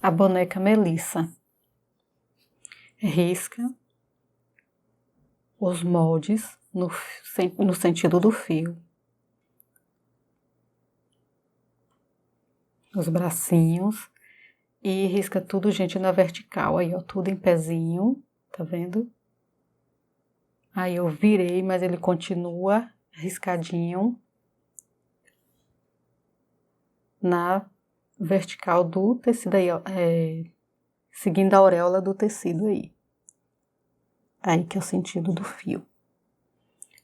a boneca Melissa. Risca os moldes no sentido do fio. Os bracinhos. E risca tudo, gente, na vertical. Aí, ó, tudo em pezinho. Tá vendo? Aí eu virei, mas ele continua riscadinho na vertical do tecido aí, ó, seguindo a auréola do tecido aí. Aí que é o sentido do fio.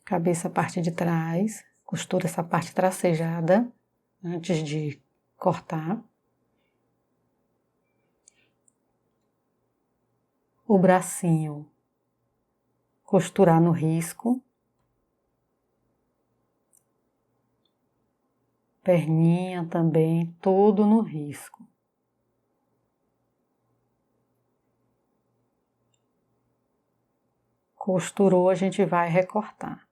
Cabeça, a parte de trás, costura essa parte tracejada antes de cortar. O bracinho, costurar no risco. Perninha também, tudo no risco. Costurou, a gente vai recortar.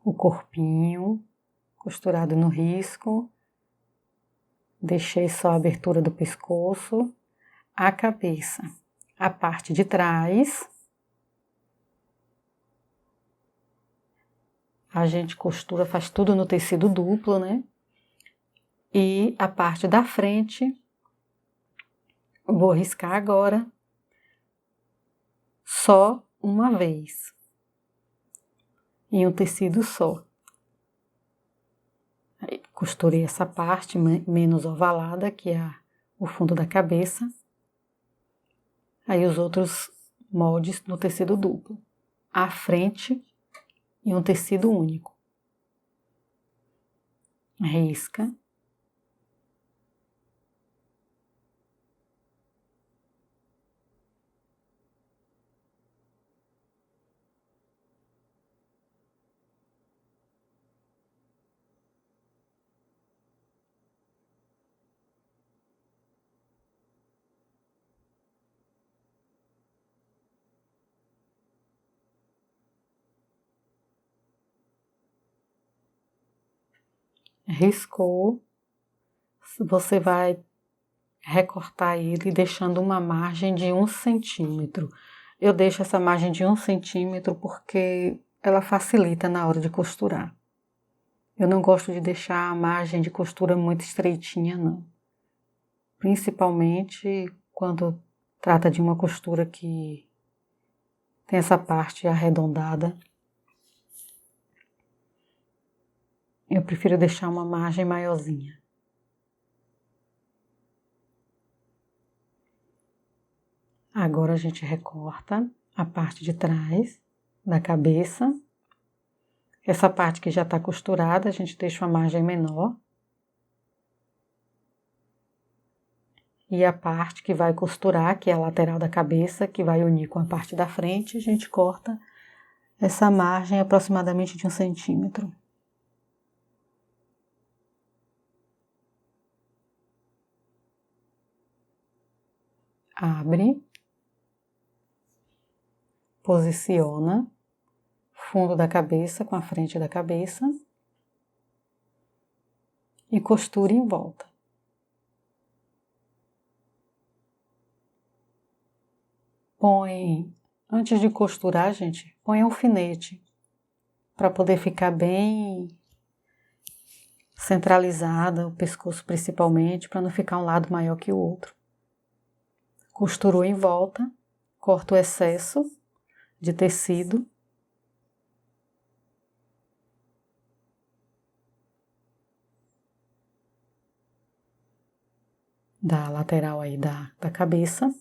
O corpinho, costurado no risco. Deixei só a abertura do pescoço. A cabeça, a parte de trás. A gente costura, faz tudo no tecido duplo, né? E a parte da frente, vou riscar agora, só uma vez, em um tecido só. Aí, costurei essa parte menos ovalada, que é o fundo da cabeça. Aí os outros moldes no tecido duplo. A frente em um tecido único. Risca. Riscou, você vai recortar ele deixando uma margem de 1 centímetro. Eu deixo essa margem de 1 centímetro porque ela facilita na hora de costurar. Eu não gosto de deixar a margem de costura muito estreitinha, não. Principalmente quando trata de uma costura que tem essa parte arredondada. Eu prefiro deixar uma margem maiorzinha. Agora a gente recorta a parte de trás da cabeça. Essa parte que já está costurada, a gente deixa uma margem menor. E a parte que vai costurar, que é a lateral da cabeça, que vai unir com a parte da frente, a gente corta essa margem aproximadamente de 1 centímetro. Abre, posiciona, fundo da cabeça com a frente da cabeça e costura em volta. Põe, antes de costurar, gente, põe alfinete para poder ficar bem centralizada, o pescoço principalmente, para não ficar um lado maior que o outro. Costurou em volta, corta o excesso de tecido. Da lateral aí da cabeça.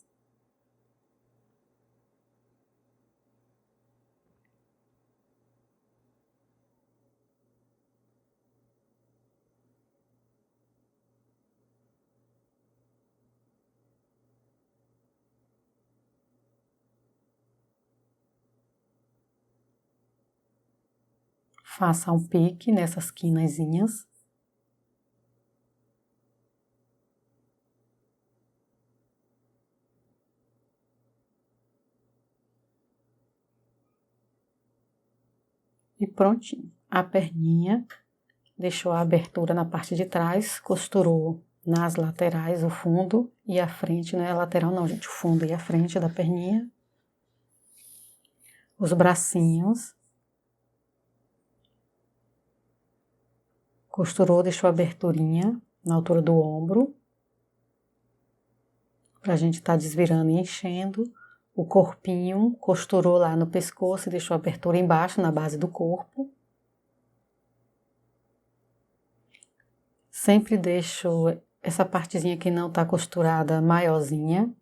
Faça um pique nessas quinazinhas. E prontinho. A perninha, deixou a abertura na parte de trás, costurou nas laterais, o fundo e a frente, não é a lateral não, gente, o fundo e a frente da perninha. Os bracinhos. Costurou, deixou a aberturinha na altura do ombro. Pra gente estar desvirando e enchendo. O corpinho, costurou lá no pescoço e deixou a abertura embaixo, na base do corpo. Sempre deixo essa partezinha que não tá costurada maiorzinha,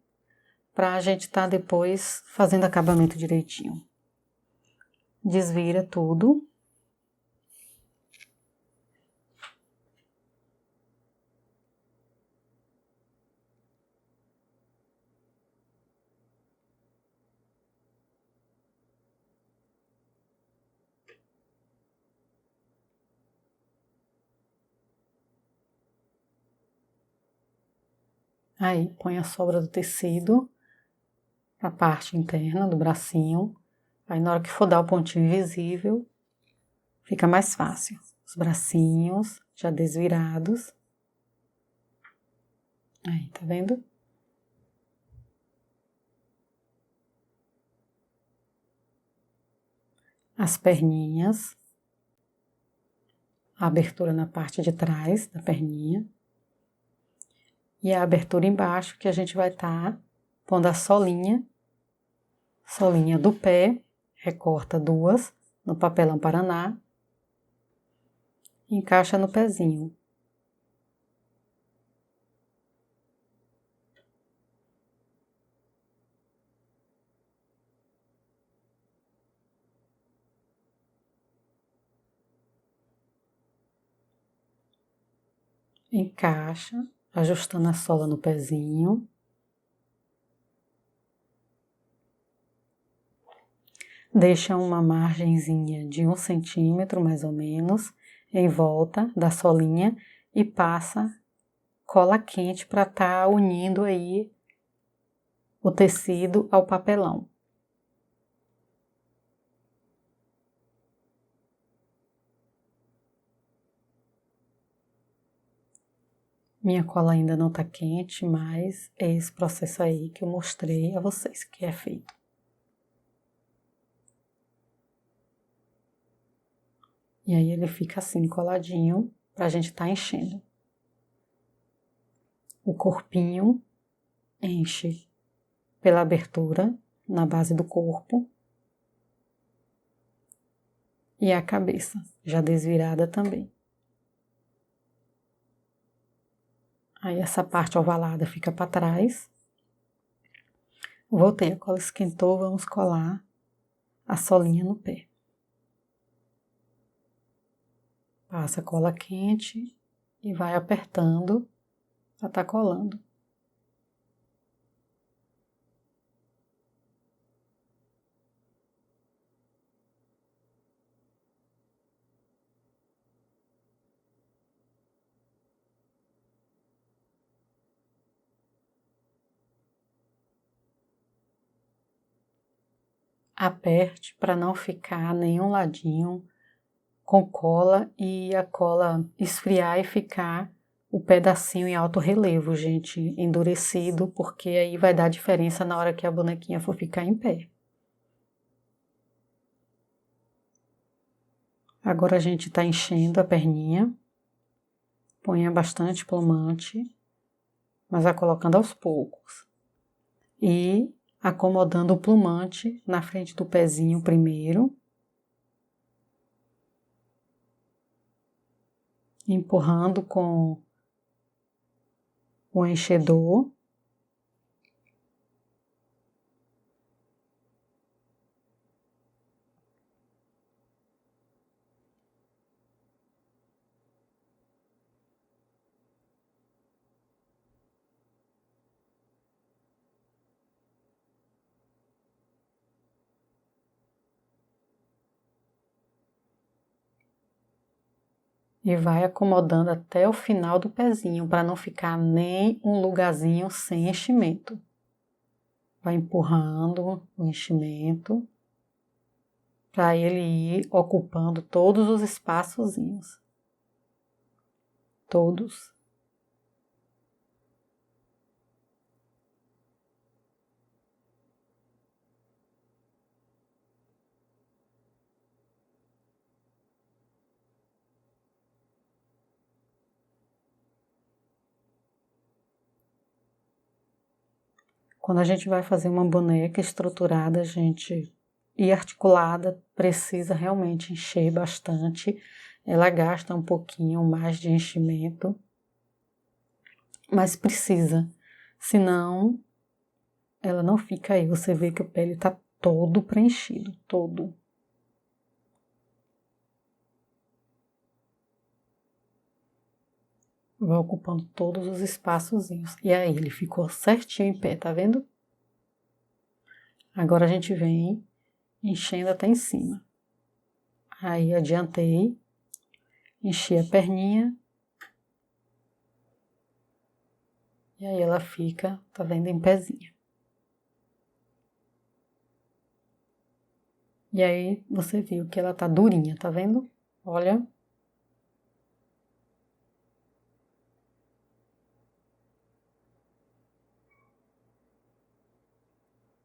pra gente estar depois fazendo acabamento direitinho. Desvira tudo. Aí, põe a sobra do tecido na parte interna do bracinho. Aí, na hora que for dar o pontinho invisível, fica mais fácil. Os bracinhos já desvirados. Aí, tá vendo? As perninhas. A abertura na parte de trás da perninha. E a abertura embaixo, que a gente vai estar pondo a solinha do pé, recorta duas no papelão Paraná, encaixa no pezinho. Encaixa, ajustando a sola no pezinho. Deixa uma margenzinha de 1 centímetro, mais ou menos, em volta da solinha e passa cola quente para estar unindo aí o tecido ao papelão. Minha cola ainda não tá quente, mas é esse processo aí que eu mostrei a vocês que é feito. E aí ele fica assim, coladinho, pra gente tá enchendo. O corpinho enche pela abertura na base do corpo. E a cabeça, já desvirada também. Aí essa parte ovalada fica para trás. Voltei, a cola esquentou, vamos colar a solinha no pé. Passa a cola quente e vai apertando para estar colando. Aperte para não ficar nenhum ladinho com cola e a cola esfriar e ficar o pedacinho em alto relevo, gente, endurecido, porque aí vai dar diferença na hora que a bonequinha for ficar em pé. Agora a gente está enchendo a perninha, ponha bastante plumante, mas vai colocando aos poucos. E acomodando o plumante na frente do pezinho primeiro. Empurrando com o enchedor. E vai acomodando até o final do pezinho, para não ficar nem um lugarzinho sem enchimento. Vai empurrando o enchimento, para ele ir ocupando todos os espaçozinhos. Todos. Quando a gente vai fazer uma boneca estruturada, e articulada, precisa realmente encher bastante. Ela gasta um pouquinho mais de enchimento, mas precisa, senão ela não fica aí. Você vê que o pele está todo preenchido, todo. Vai ocupando todos os espaçozinhos. E aí, ele ficou certinho em pé, tá vendo? Agora a gente vem enchendo até em cima. Aí adiantei, enchi a perninha. E aí ela fica, tá vendo, em pezinha. E aí você viu que ela tá durinha, tá vendo? Olha.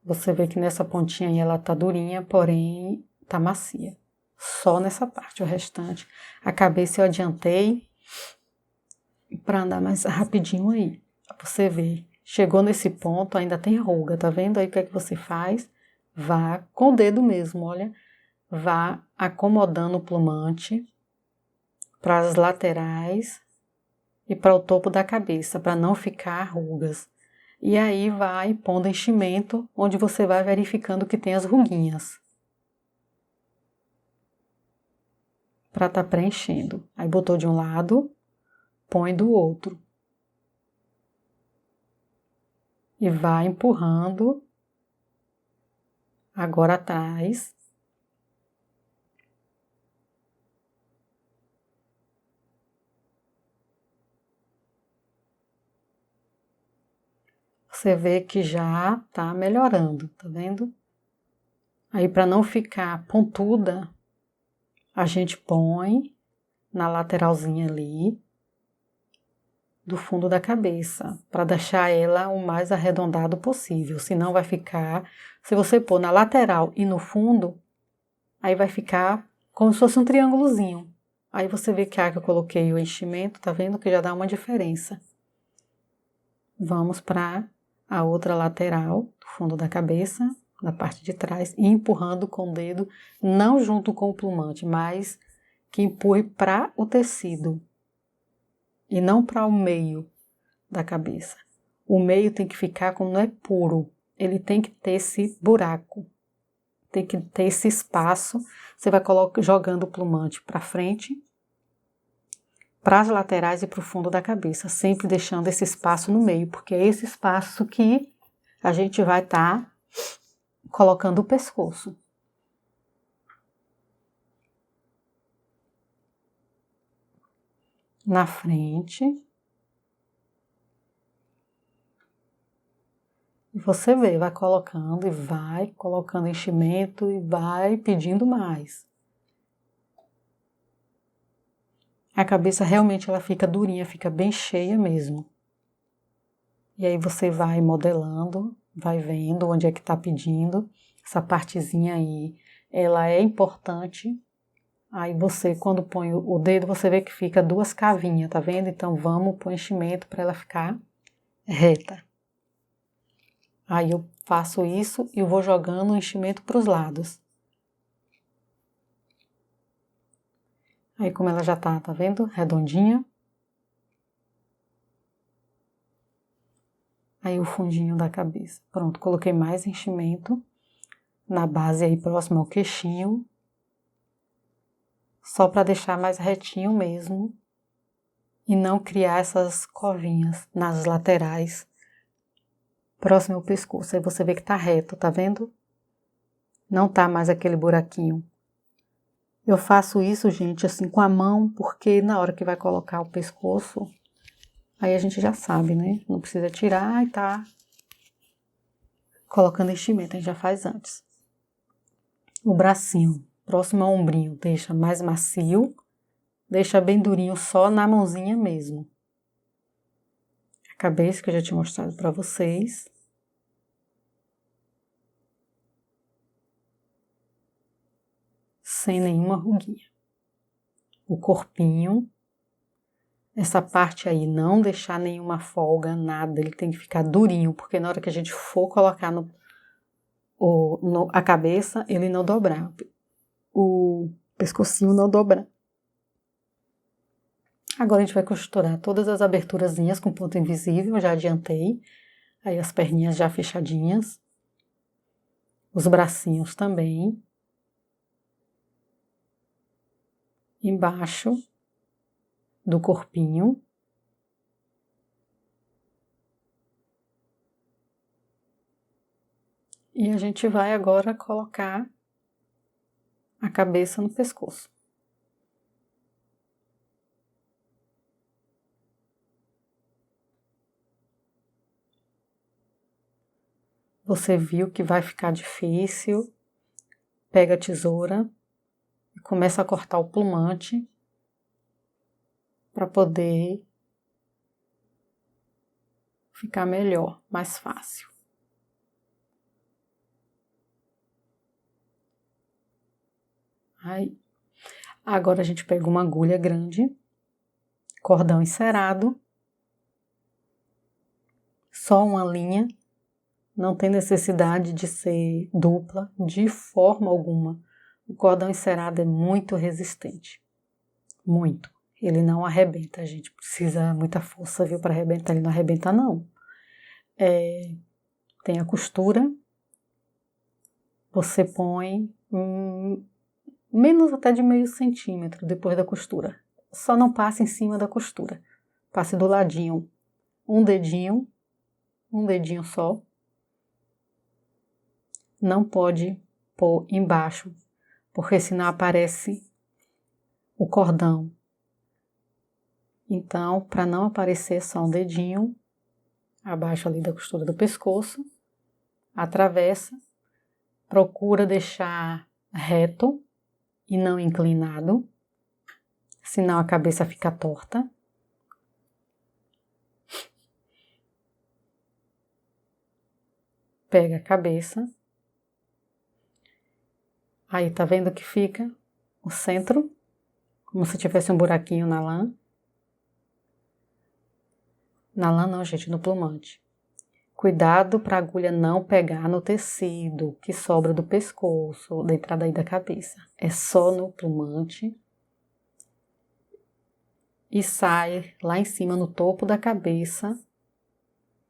Você vê que nessa pontinha aí ela tá durinha, porém tá macia. Só nessa parte, o restante. A cabeça eu adiantei para andar mais rapidinho aí. Você vê, chegou nesse ponto, ainda tem ruga, tá vendo aí o que é que você faz? Vá com o dedo mesmo, olha. Vá acomodando o plumante para as laterais e para o topo da cabeça, para não ficar rugas. E aí vai pondo enchimento, onde você vai verificando que tem as ruguinhas. Para estar preenchendo. Aí botou de um lado, põe do outro. E vai empurrando agora atrás. Você vê que já tá melhorando, tá vendo? Aí para não ficar pontuda, a gente põe na lateralzinha ali do fundo da cabeça, para deixar ela o mais arredondado possível, senão vai ficar, se você pôr na lateral e no fundo, aí vai ficar como se fosse um triângulozinho. Aí você vê que a que eu coloquei o enchimento, tá vendo que já dá uma diferença. Vamos para a outra lateral, do fundo da cabeça, na parte de trás, e empurrando com o dedo, não junto com o plumante, mas que empurre para o tecido e não para o meio da cabeça. O meio tem que ficar como não é puro, ele tem que ter esse buraco, tem que ter esse espaço. Você vai jogando o plumante para frente, para as laterais e para o fundo da cabeça, sempre deixando esse espaço no meio, porque é esse espaço que a gente vai estar colocando o pescoço. Na frente. E você vê, vai colocando enchimento e vai pedindo mais. A cabeça realmente ela fica durinha, fica bem cheia mesmo. E aí você vai modelando, vai vendo onde é que está pedindo. Essa partezinha aí, ela é importante. Aí você, quando põe o dedo, você vê que fica duas cavinhas, tá vendo? Então vamos pôr enchimento para ela ficar reta. Aí eu faço isso e eu vou jogando o enchimento para os lados. Aí como ela já tá vendo? Redondinha. Aí o fundinho da cabeça. Pronto, coloquei mais enchimento na base aí próximo ao queixinho. Só para deixar mais retinho mesmo. E não criar essas covinhas nas laterais. Próximo ao pescoço. Aí você vê que tá reto, tá vendo? Não tá mais aquele buraquinho. Eu faço isso, gente, assim com a mão, porque na hora que vai colocar o pescoço, aí a gente já sabe, né? Não precisa tirar e tá colocando enchimento, a gente já faz antes. O bracinho, próximo ao ombrinho, deixa mais macio, deixa bem durinho só na mãozinha mesmo. A cabeça que eu já tinha mostrado pra vocês. Sem nenhuma ruguinha. O corpinho, Essa parte aí, não deixar nenhuma folga, nada, ele tem que ficar durinho, porque na hora que a gente for colocar a cabeça, ele não dobrar, o pescocinho não dobrar. Agora a gente vai costurar todas as aberturazinhas com ponto invisível, já adiantei, aí as perninhas já fechadinhas, os bracinhos também, embaixo do corpinho. E a gente vai agora colocar a cabeça no pescoço. Você viu que vai ficar difícil, pega a tesoura e começa a cortar o plumante para poder ficar melhor, mais fácil. Aí, agora a gente pega uma agulha grande, cordão encerado, só uma linha, não tem necessidade de ser dupla, de forma alguma. O cordão encerado é muito resistente, muito. Ele não arrebenta, a gente precisa muita força, viu, para arrebentar, ele não arrebenta não. Tem a costura, você põe menos até de meio centímetro depois da costura. Só não passe em cima da costura. Passe do ladinho um dedinho só. Não pode pôr embaixo, porque senão aparece o cordão. Então, para não aparecer só um dedinho, abaixo ali da costura do pescoço, atravessa, procura deixar reto e não inclinado, senão a cabeça fica torta. Pega a cabeça, aí tá vendo que fica o centro, como se tivesse um buraquinho na lã. Na lã não, gente, no plumante. Cuidado para a agulha não pegar no tecido que sobra do pescoço, da entrada aí da cabeça. É só no plumante. E sai lá em cima, no topo da cabeça.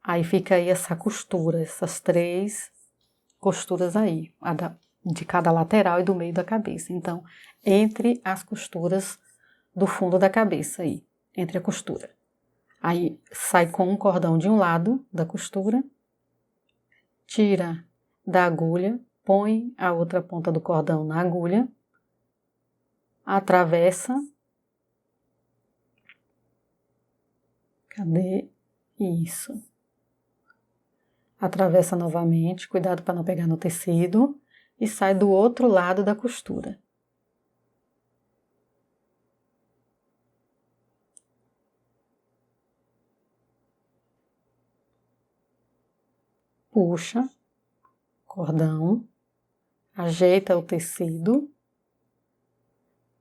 Aí fica aí essa costura, essas 3 costuras aí, de cada lateral e do meio da cabeça. Então, entre as costuras do fundo da cabeça aí, entre a costura. Aí sai com um cordão de um lado da costura, tira da agulha, põe a outra ponta do cordão na agulha, atravessa. Cadê? Isso. Atravessa novamente, cuidado para não pegar no tecido, e sai do outro lado da costura. Puxa cordão, ajeita o tecido,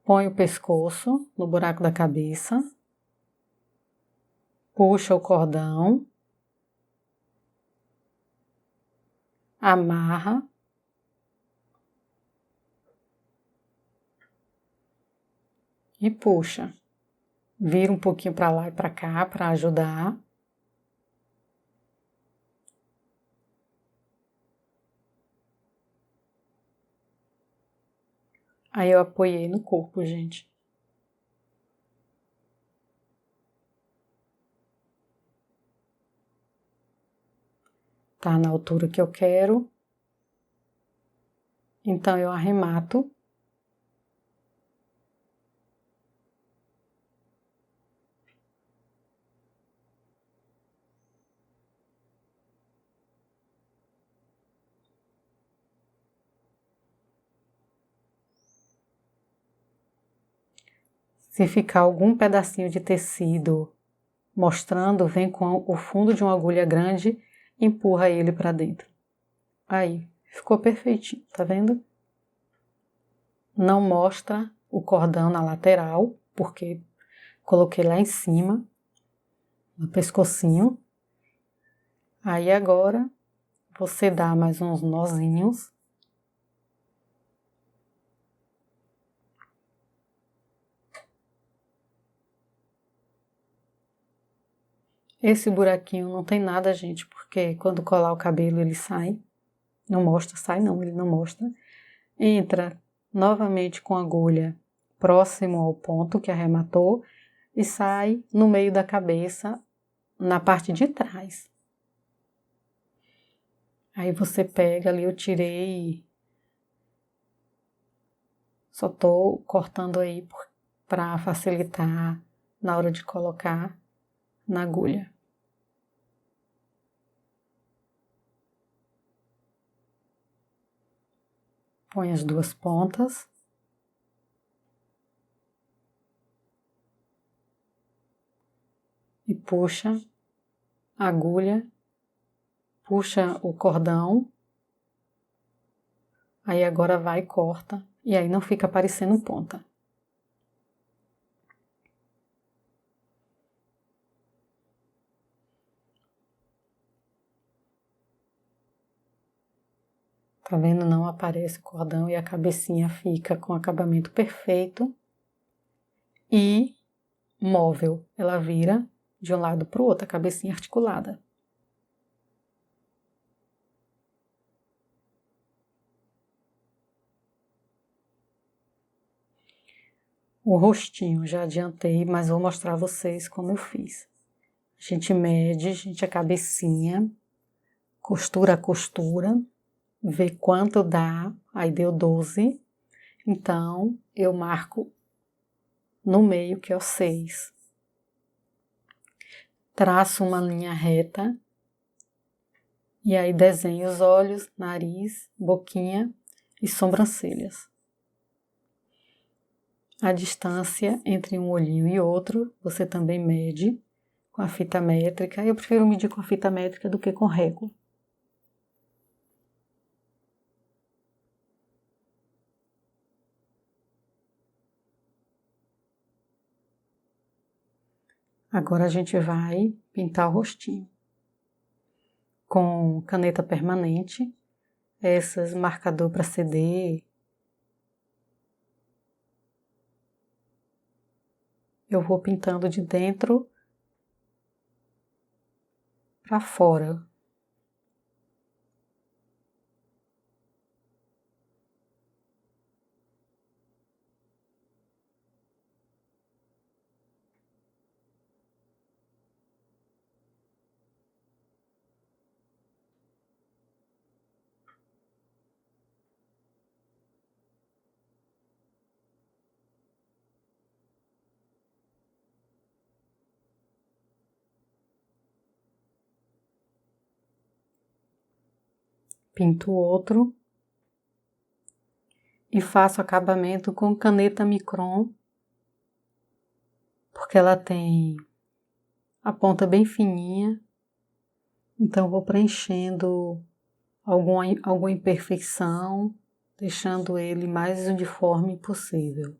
põe o pescoço no buraco da cabeça, puxa o cordão, amarra, e puxa. Vira um pouquinho para lá e para cá para ajudar. Aí eu apoiei no corpo, gente. Tá na altura que eu quero. Então eu arremato. Se ficar algum pedacinho de tecido mostrando, vem com o fundo de uma agulha grande e empurra ele para dentro. Aí, ficou perfeitinho, tá vendo? Não mostra o cordão na lateral, porque coloquei lá em cima, no pescocinho. Aí agora você dá mais uns nozinhos. Esse buraquinho não tem nada, gente, porque quando colar o cabelo ele sai. Não mostra, sai não, ele não mostra. Entra novamente com a agulha próximo ao ponto que arrematou e sai no meio da cabeça, na parte de trás. Aí você pega ali, eu tirei, só tô cortando aí para facilitar na hora de colocar na agulha. Põe as duas pontas. E puxa a agulha, puxa o cordão. Aí agora vai e corta, e aí não fica aparecendo ponta. Tá vendo? Não aparece o cordão e a cabecinha fica com acabamento perfeito e móvel. Ela vira de um lado para o outro, a cabecinha articulada. O rostinho já adiantei, mas vou mostrar a vocês como eu fiz. A gente mede, a cabecinha, costura a costura, vê quanto dá, aí deu 12. Então, eu marco no meio, que é o 6. Traço uma linha reta e aí desenho os olhos, nariz, boquinha e sobrancelhas. A distância entre um olhinho e outro, você também mede com a fita métrica. Eu prefiro medir com a fita métrica do que com régua. Agora a gente vai pintar o rostinho. Com caneta permanente, essas marcador para CD. Eu vou pintando de dentro para fora. Pinto o outro e faço acabamento com caneta micron, porque ela tem a ponta bem fininha, então vou preenchendo alguma imperfeição, deixando ele mais uniforme possível.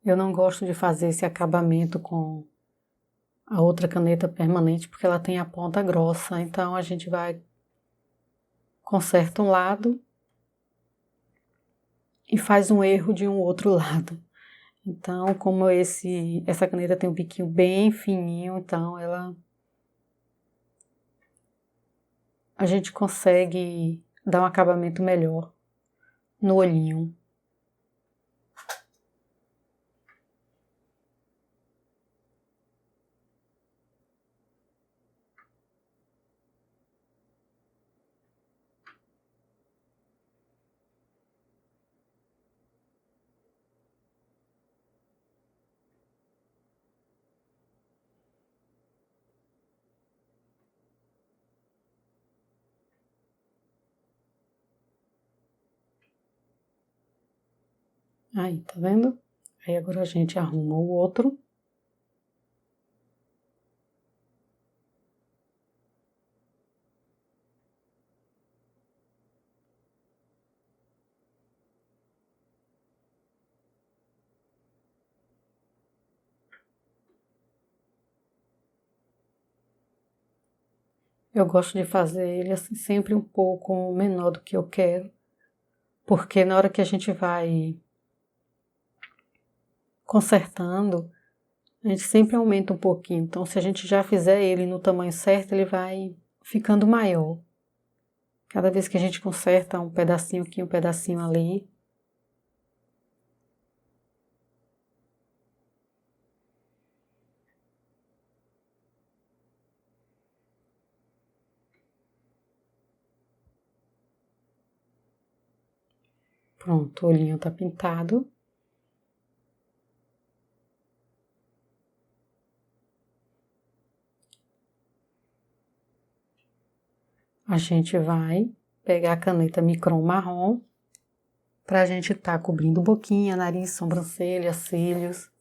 Eu não gosto de fazer esse acabamento com a outra caneta permanente porque ela tem a ponta grossa, então a gente vai conserta um lado e faz um erro de um outro lado. Então, como essa caneta tem um biquinho bem fininho, então a gente consegue dar um acabamento melhor no olhinho. Aí, tá vendo? Aí agora a gente arruma o outro. Eu gosto de fazer ele assim, sempre um pouco menor do que eu quero, porque na hora que a gente vai consertando, a gente sempre aumenta um pouquinho. Então, se a gente já fizer ele no tamanho certo, ele vai ficando maior. Cada vez que a gente conserta um pedacinho aqui, um pedacinho ali. Pronto, o olhinho tá pintado. A gente vai pegar a caneta micron marrom pra gente tá cobrindo boquinha, nariz, sobrancelha, cílios.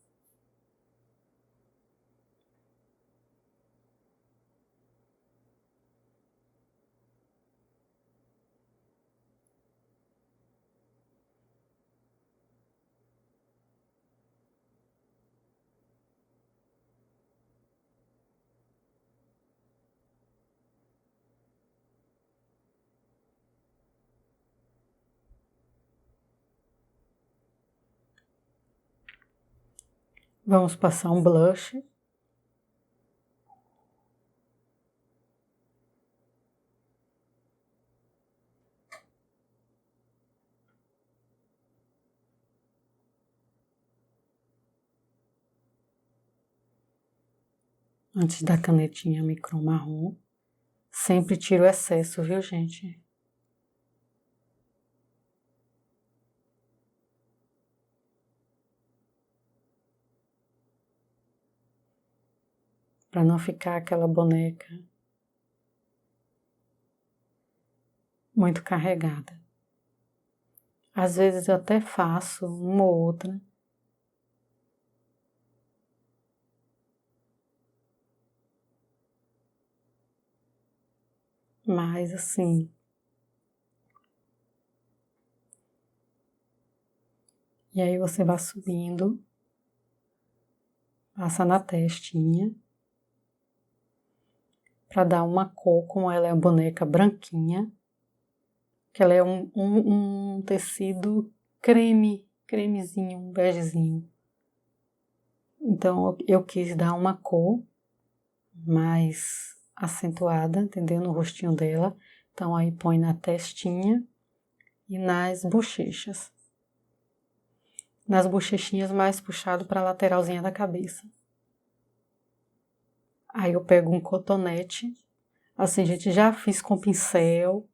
Vamos passar um blush. Antes da canetinha micron marrom. Sempre tiro o excesso, viu, gente? Para não ficar aquela boneca muito carregada. Às vezes eu até faço uma ou outra. Mas assim, e aí você vai subindo, passa na testinha, para dar uma cor, como ela é uma boneca branquinha, que ela é um tecido cremezinho, um begezinho. Então eu quis dar uma cor mais acentuada, entendeu? No rostinho dela. Então aí põe na testinha e nas bochechas. Nas bochechinhas mais puxado para a lateralzinha da cabeça. Aí eu pego um cotonete, assim, gente, já fiz com pincel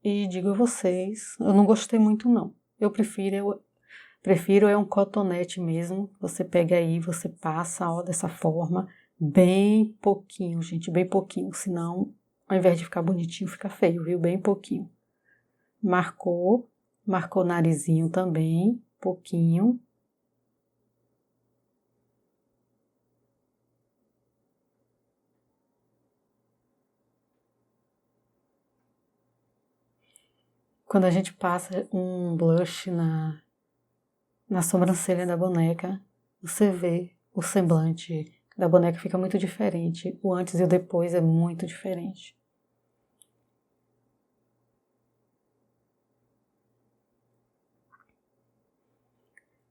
e digo a vocês, eu não gostei muito não. Eu prefiro é um cotonete mesmo. Você pega aí, você passa, ó, dessa forma, bem pouquinho, gente, bem pouquinho, senão ao invés de ficar bonitinho, fica feio, viu? Bem pouquinho. Marcou o narizinho também, pouquinho. Quando a gente passa um blush na sobrancelha da boneca, você vê o semblante da boneca fica muito diferente. O antes e o depois é muito diferente.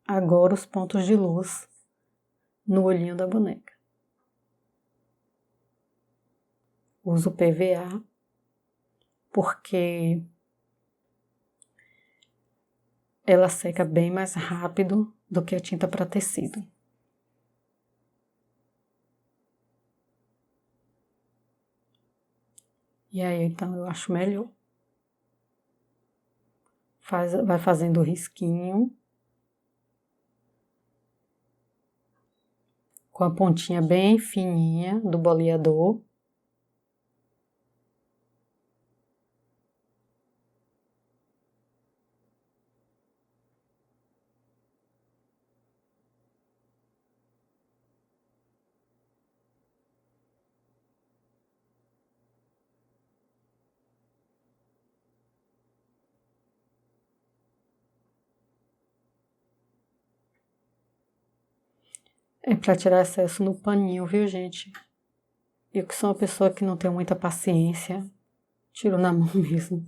Agora os pontos de luz no olhinho da boneca. Uso PVA porque ela seca bem mais rápido do que a tinta para tecido. E aí, então, eu acho melhor. Vai fazendo o risquinho. Com a pontinha bem fininha do boleador. É para tirar excesso no paninho, viu, gente? Eu que sou uma pessoa que não tem muita paciência, tiro na mão mesmo.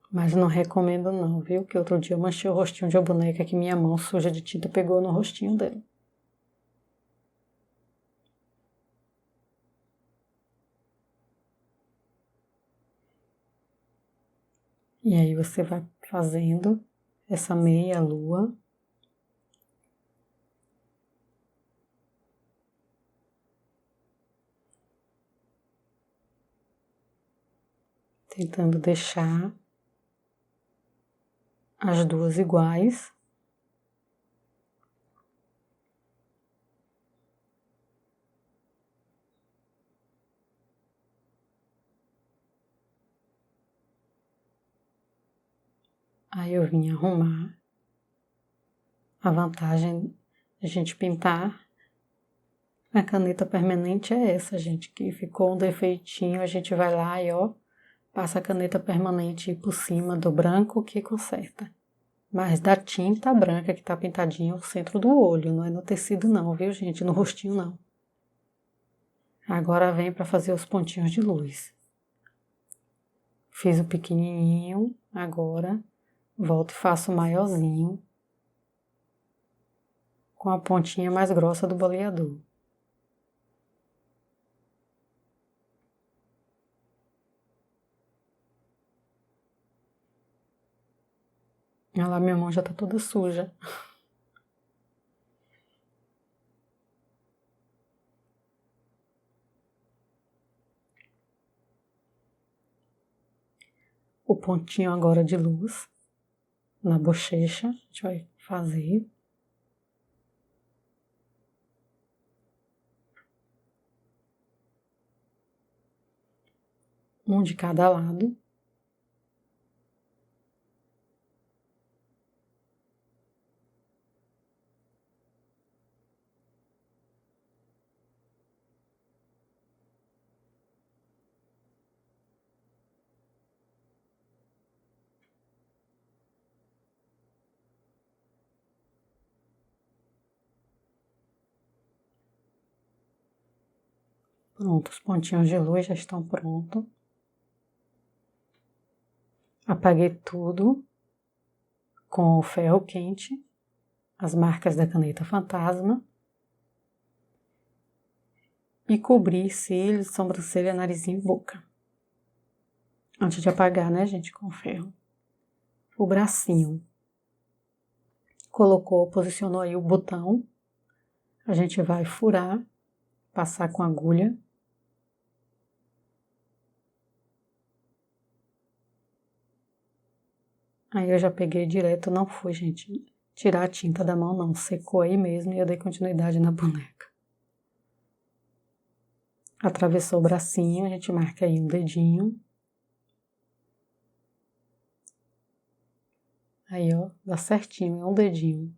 Mas não recomendo não, viu? Que outro dia eu manchei o rostinho de uma boneca que minha mão suja de tinta pegou no rostinho dela. E aí você vai fazendo essa meia lua. Tentando deixar as duas iguais. Aí eu vim arrumar. A vantagem de a gente pintar a caneta permanente é essa, gente, que ficou um defeitinho, a gente vai lá e ó, passa a caneta permanente por cima do branco que conserta. Mas da tinta branca que tá pintadinho no centro do olho, não é no tecido não, viu, gente? No rostinho não. Agora vem para fazer os pontinhos de luz. Fiz o pequenininho, agora volto e faço o maiorzinho com a pontinha mais grossa do boleador. Olha lá, minha mão já tá toda suja. O pontinho agora de luz na bochecha, a gente vai fazer. Um de cada lado. Pronto, os pontinhos de luz já estão prontos. Apaguei tudo com o ferro quente, as marcas da caneta fantasma. E cobri cílios, sobrancelha, narizinho e boca. Antes de apagar, né, gente, com o ferro. O bracinho. Colocou, posicionou aí o botão. A gente vai furar, passar com agulha. Aí eu já peguei direto, não fui, gente, tirar a tinta da mão, não. Secou aí mesmo e eu dei continuidade na boneca. Atravessou o bracinho, a gente marca aí um dedinho. Aí, ó, dá certinho, é um dedinho.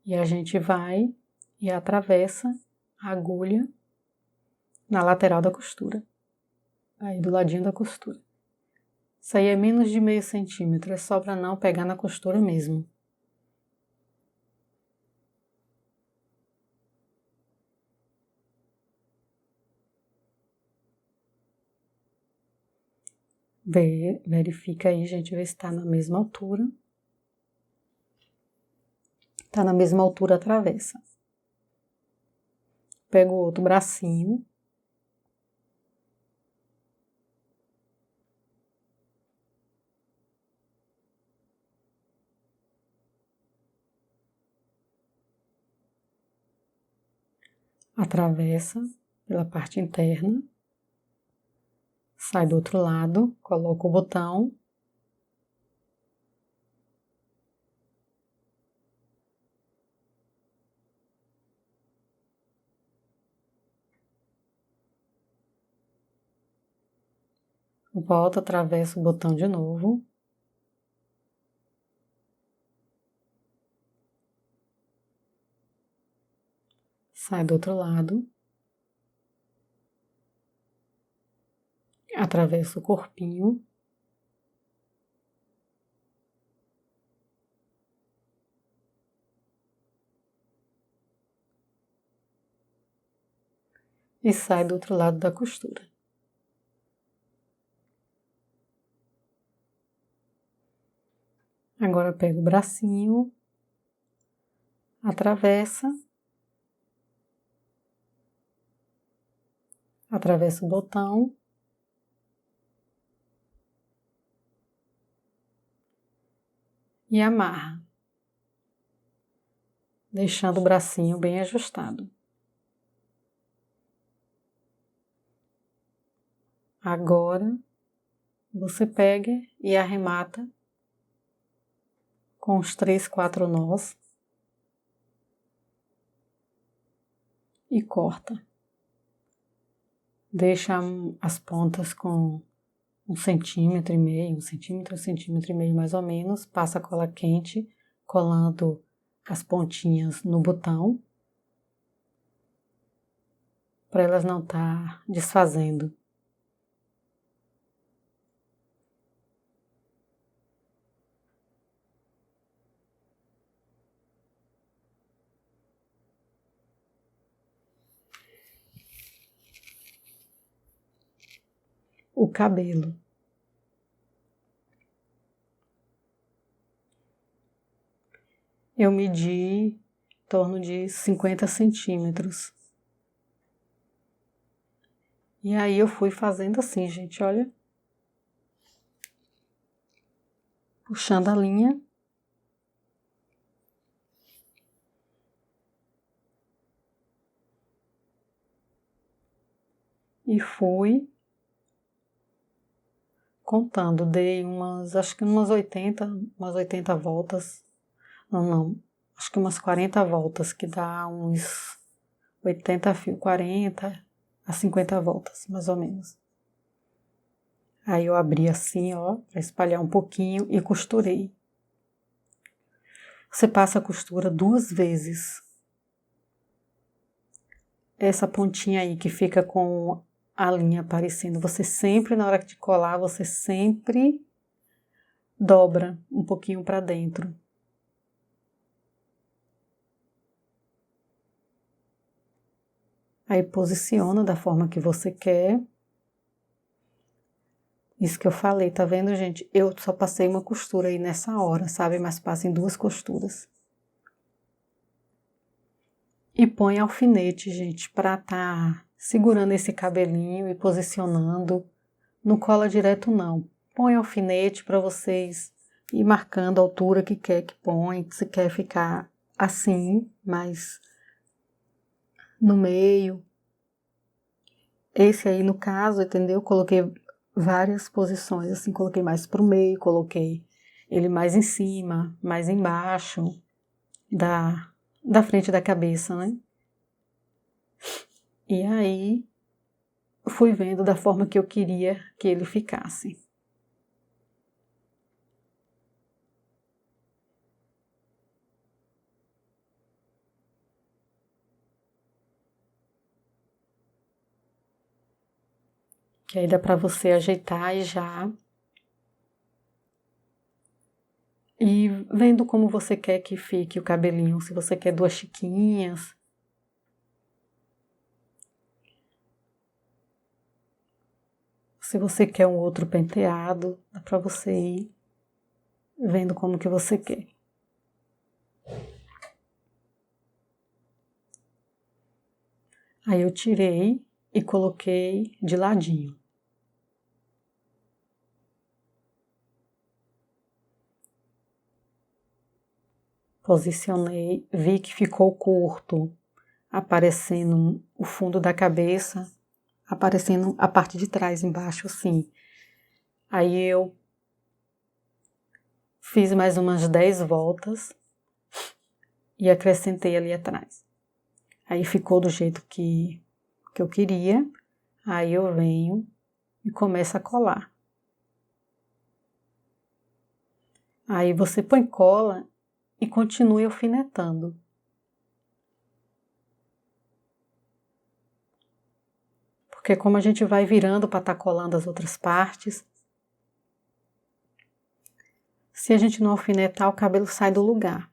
E a gente vai e atravessa a agulha na lateral da costura. Aí, do ladinho da costura. Isso aí é menos de meio centímetro, é só para não pegar na costura mesmo. Verifica aí, gente, ver se está na mesma altura. Está na mesma altura a travessa. Pego o outro bracinho. Atravessa pela parte interna. Sai do outro lado, coloca o botão. Volta, atravessa o botão de novo. Sai do outro lado. atravessa o corpinho. E sai do outro lado da costura. Agora pega o bracinho, atravessa o botão e amarra, deixando o bracinho bem ajustado. Agora você pega e arremata com os 3, 4 nós e corta. Deixa as pontas com 1,5 cm, 1,5 cm mais ou menos. Passa cola quente, colando as pontinhas no botão, para elas não estar desfazendo. O cabelo. Eu medi em torno de 50 centímetros. E aí eu fui fazendo assim, gente, olha. Puxando a linha. E fui contando, dei acho que umas 80 voltas. Não, acho que umas 40 voltas, que dá uns 80 fios, 40 a 50 voltas, mais ou menos. Aí eu abri assim, ó, para espalhar um pouquinho e costurei. Você passa a costura 2 vezes. Essa pontinha aí que fica com a linha aparecendo, você sempre, na hora de colar, você sempre dobra um pouquinho para dentro. Aí posiciona da forma que você quer. Isso que eu falei, tá vendo, gente? Eu só passei uma costura aí nessa hora, sabe? Mas passa em 2 costuras. E põe alfinete, gente, pra tá segurando esse cabelinho e posicionando. Não cola direto, não. Põe alfinete para vocês ir marcando a altura que quer que põe. Se quer ficar assim, mas no meio. Esse aí, no caso, entendeu? Coloquei várias posições, assim, coloquei mais pro meio, coloquei ele mais em cima, mais embaixo da frente da cabeça, né? E aí, fui vendo da forma que eu queria que ele ficasse. Que aí dá pra você ajeitar e já. E vendo como você quer que fique o cabelinho, se você quer 2 chiquinhas. Se você quer um outro penteado, dá pra você ir vendo como que você quer. Aí eu tirei e coloquei de ladinho. Posicionei, vi que ficou curto, aparecendo o fundo da cabeça, aparecendo a parte de trás embaixo, assim. Aí eu fiz mais umas 10 voltas e acrescentei ali atrás. Aí ficou do jeito que eu queria. Aí eu venho e começo a colar. Aí você põe cola e continue alfinetando. Porque como a gente vai virando para estar colando as outras partes, se a gente não alfinetar, o cabelo sai do lugar.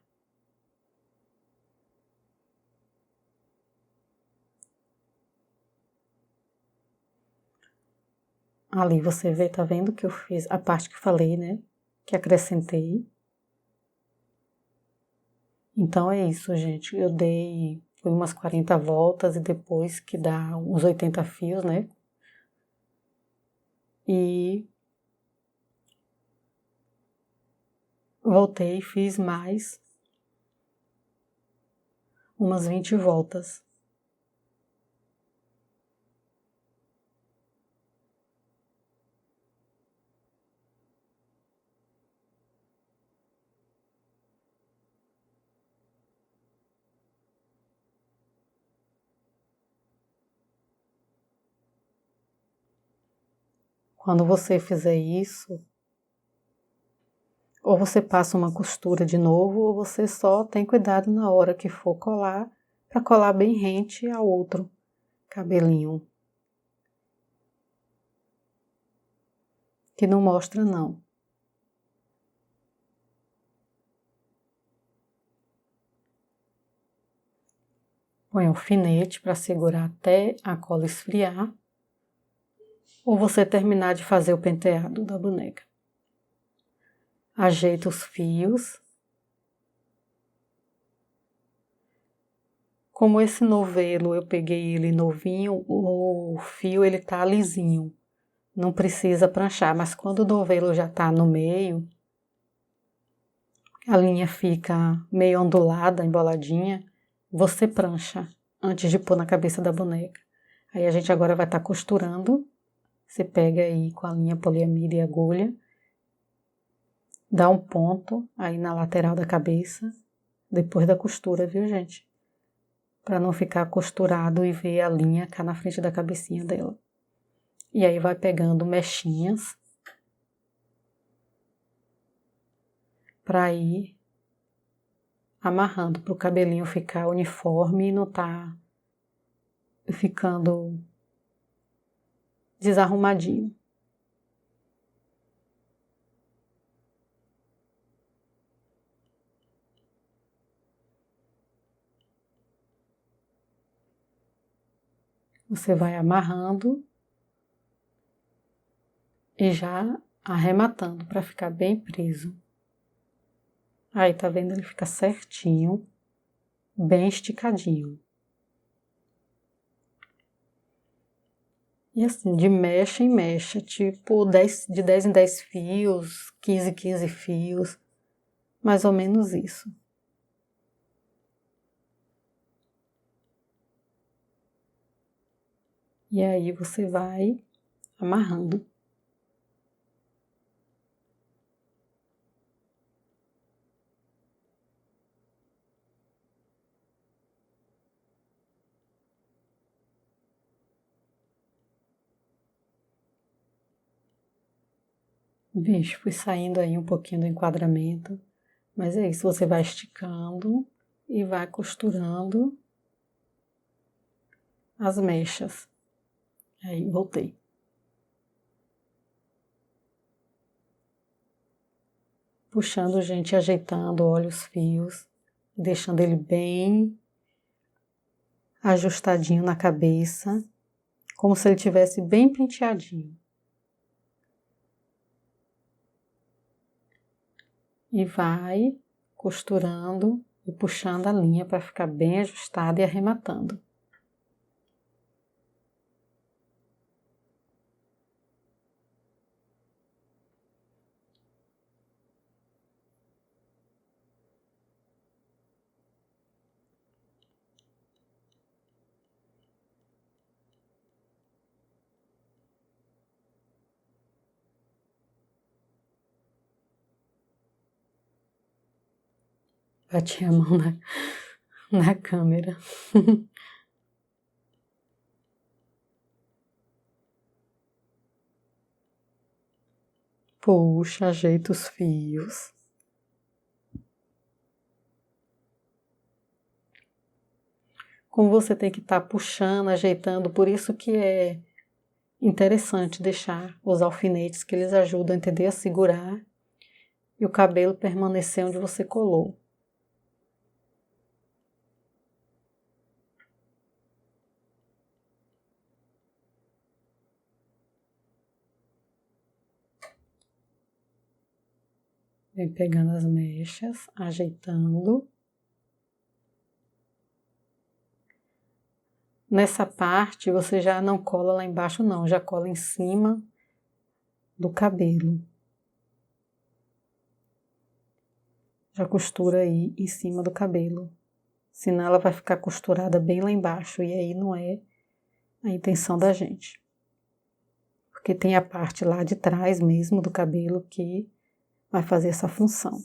Ali você vê, tá vendo que eu fiz a parte que falei, né? Que acrescentei. Então é isso, gente. Eu dei foi umas 40 voltas e depois que dá uns 80 fios, né? E voltei e fiz mais umas 20 voltas. Quando você fizer isso, ou você passa uma costura de novo, ou você só tem cuidado na hora que for colar, para colar bem rente ao outro cabelinho. Que não mostra não. Põe alfinete para segurar até a cola esfriar, ou você terminar de fazer o penteado da boneca. Ajeita os fios. Como esse novelo eu peguei ele novinho, o fio ele tá lisinho, não precisa pranchar, mas quando o novelo já tá no meio, a linha fica meio ondulada, emboladinha, você prancha antes de pôr na cabeça da boneca. Aí a gente agora vai estar costurando, você pega aí com a linha poliamida e agulha, dá um ponto aí na lateral da cabeça, depois da costura, viu, gente? Para não ficar costurado e ver a linha cá na frente da cabecinha dela. E aí vai pegando mechinhas para ir amarrando para o cabelinho ficar uniforme e não tá ficando desarrumadinho. Você vai amarrando e já arrematando para ficar bem preso. Aí tá vendo? Ele fica certinho, bem esticadinho. E assim, de mecha em mecha, tipo de 10 em 10 fios, 15 em 15 fios, mais ou menos isso. E aí você vai amarrando. Vixe, fui saindo aí um pouquinho do enquadramento, mas é isso, você vai esticando e vai costurando as mechas. Aí, voltei. Puxando, gente, ajeitando, olha os fios, deixando ele bem ajustadinho na cabeça, como se ele tivesse bem penteadinho. E vai costurando e puxando a linha para ficar bem ajustada e arrematando. Bati a mão na câmera. Puxa, ajeita os fios. Como você tem que estar puxando, ajeitando, por isso que é interessante deixar os alfinetes, que eles ajudam, entender, a segurar e o cabelo permanecer onde você colou. Vem pegando as mechas, ajeitando. Nessa parte você já não cola lá embaixo não, já cola em cima do cabelo. Já costura aí em cima do cabelo. Senão ela vai ficar costurada bem lá embaixo e aí não é a intenção da gente. Porque tem a parte lá de trás mesmo do cabelo que vai fazer essa função.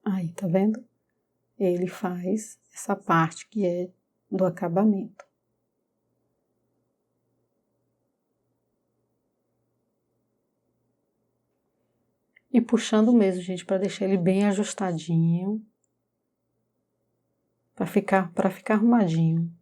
Aí, tá vendo? Ele faz essa parte que é do acabamento. E puxando mesmo, gente, para deixar ele bem ajustadinho. Para ficar arrumadinho.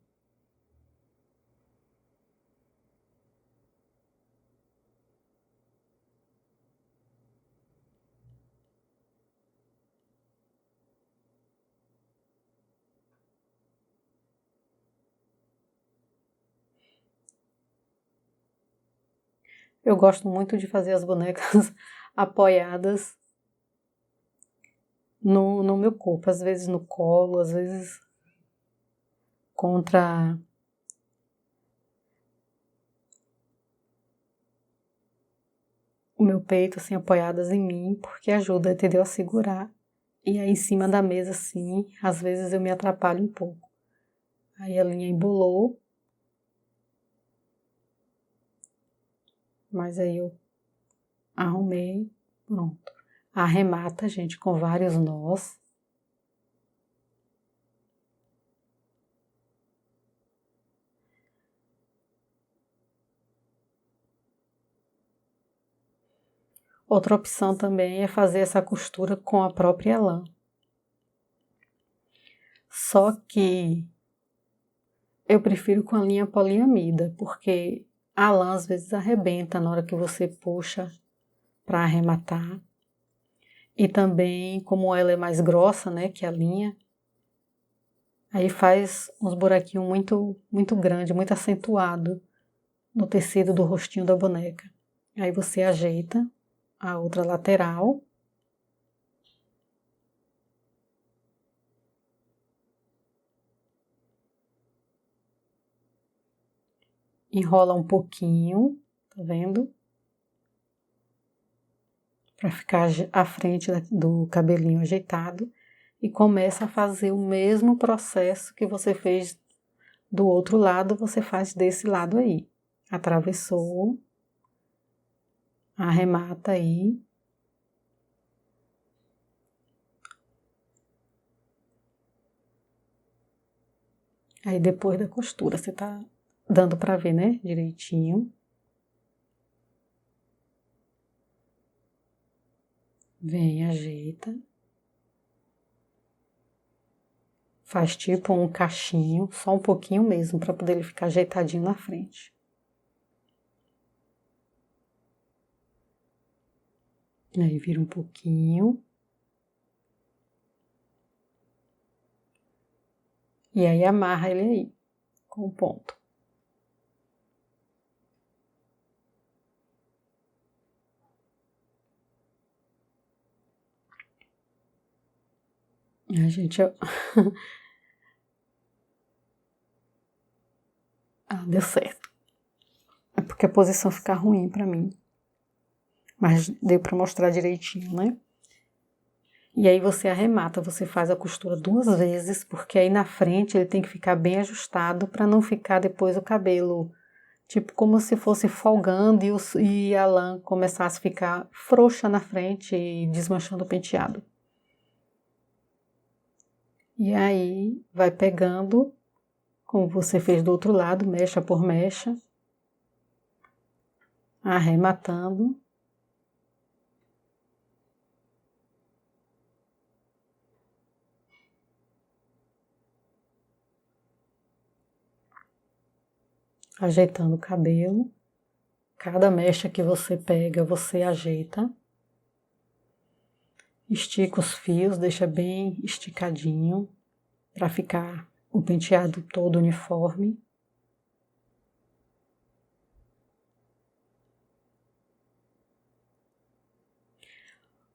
Eu gosto muito de fazer as bonecas apoiadas no meu corpo, às vezes no colo, às vezes contra o meu peito, assim, apoiadas em mim, porque ajuda, entendeu? A segurar. E aí em cima da mesa, assim, às vezes eu me atrapalho um pouco. Aí a linha embolou, mas aí eu arrumei, pronto. Arremata, gente, com vários nós. Outra opção também é fazer essa costura com a própria lã. Só que eu prefiro com a linha poliamida, porque a lã às vezes arrebenta na hora que você puxa para arrematar. E também, como ela é mais grossa, né, que a linha, aí faz uns buraquinhos muito grande, muito acentuado no tecido do rostinho da boneca. Aí você ajeita a outra lateral. Enrola um pouquinho, tá vendo? Para ficar à frente do cabelinho ajeitado. E começa a fazer o mesmo processo que você fez do outro lado, você faz desse lado aí. Atravessou, arremata aí. Aí depois da costura, você tá dando para ver, né, direitinho. Vem, ajeita. Faz tipo um cachinho, só um pouquinho mesmo, para poder ele ficar ajeitadinho na frente. Aí vira um pouquinho. E aí amarra ele aí, com o ponto. A gente... Ah, deu certo. É porque a posição fica ruim pra mim. Mas deu pra mostrar direitinho, né? E aí você arremata, você faz a costura 2 vezes, porque aí na frente ele tem que ficar bem ajustado para não ficar depois o cabelo, tipo como se fosse folgando e a lã começasse a ficar frouxa na frente e desmanchando o penteado. E aí vai pegando, como você fez do outro lado, mecha por mecha, arrematando. ajeitando o cabelo. Cada mecha que você pega, você ajeita. Estica os fios, deixa bem esticadinho para ficar o penteado todo uniforme.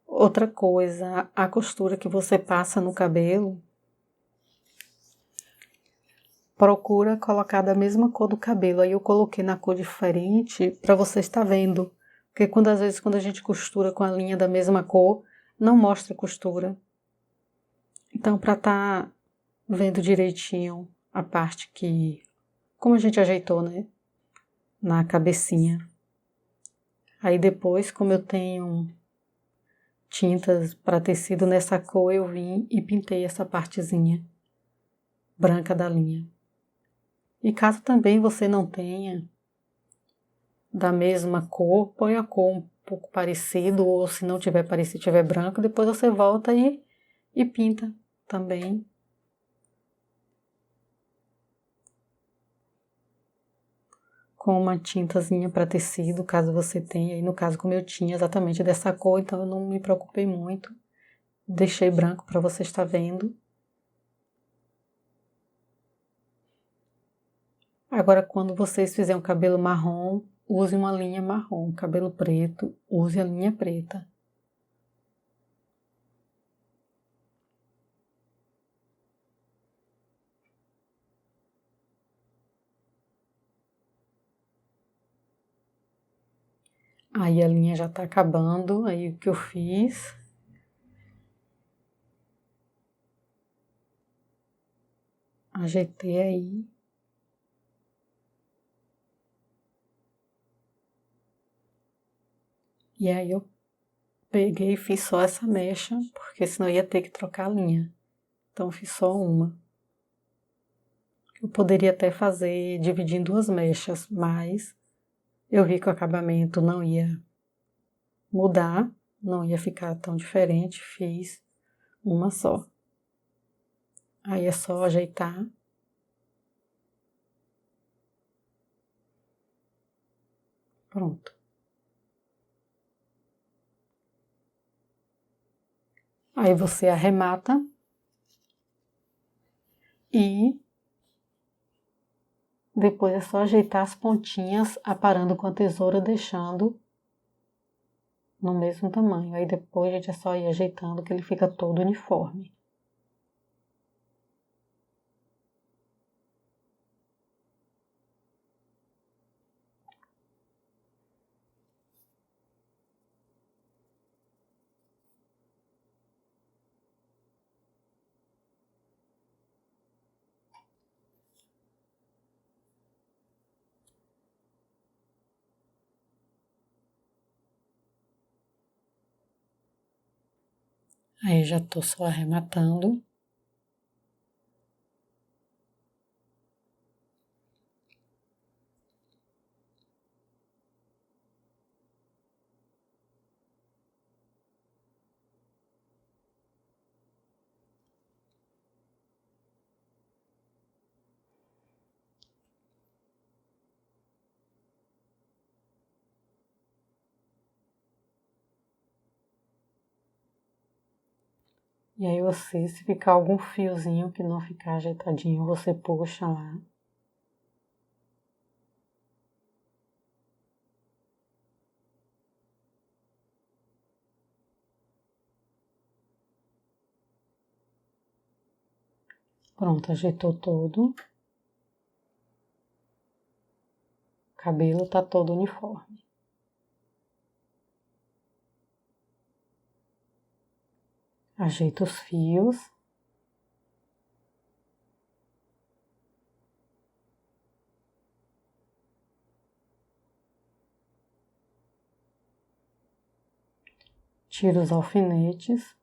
Outra coisa, a costura que você passa no cabelo, procura colocar da mesma cor do cabelo. Aí eu coloquei na cor diferente para você estar vendo. Porque às vezes quando a gente costura com a linha da mesma cor, não mostra costura. Então, para estar vendo direitinho a parte que, como a gente ajeitou, né, na cabecinha. Aí depois, como eu tenho tintas para tecido nessa cor, eu vim e pintei essa partezinha branca da linha. E caso também você não tenha da mesma cor, põe a cor um pouco parecido, ou se não tiver parecido, tiver branco, depois você volta e pinta também. Com uma tintazinha para tecido, caso você tenha. E no caso, como eu tinha exatamente dessa cor, então eu não me preocupei muito. Deixei branco para você estar vendo. Agora, quando vocês fizerem um cabelo marrom, use uma linha marrom. Cabelo preto, use a linha preta. Aí a linha já tá acabando, aí o que eu fiz? Ajeitei aí. E aí eu peguei e fiz só essa mecha, porque senão eu ia ter que trocar a linha. Então eu fiz só uma. Eu poderia até fazer, dividir em duas mechas, mas eu vi que o acabamento não ia mudar, não ia ficar tão diferente, fiz uma só. Aí é só ajeitar. Pronto. Aí você arremata e depois é só ajeitar as pontinhas, aparando com a tesoura, deixando no mesmo tamanho. Aí depois a gente é só ir ajeitando que ele fica todo uniforme. Aí já tô só arrematando. E aí você, se ficar algum fiozinho que não ficar ajeitadinho, você puxa lá. Pronto, ajeitou todo. O cabelo tá todo uniforme. Ajeita os fios. Tira os alfinetes.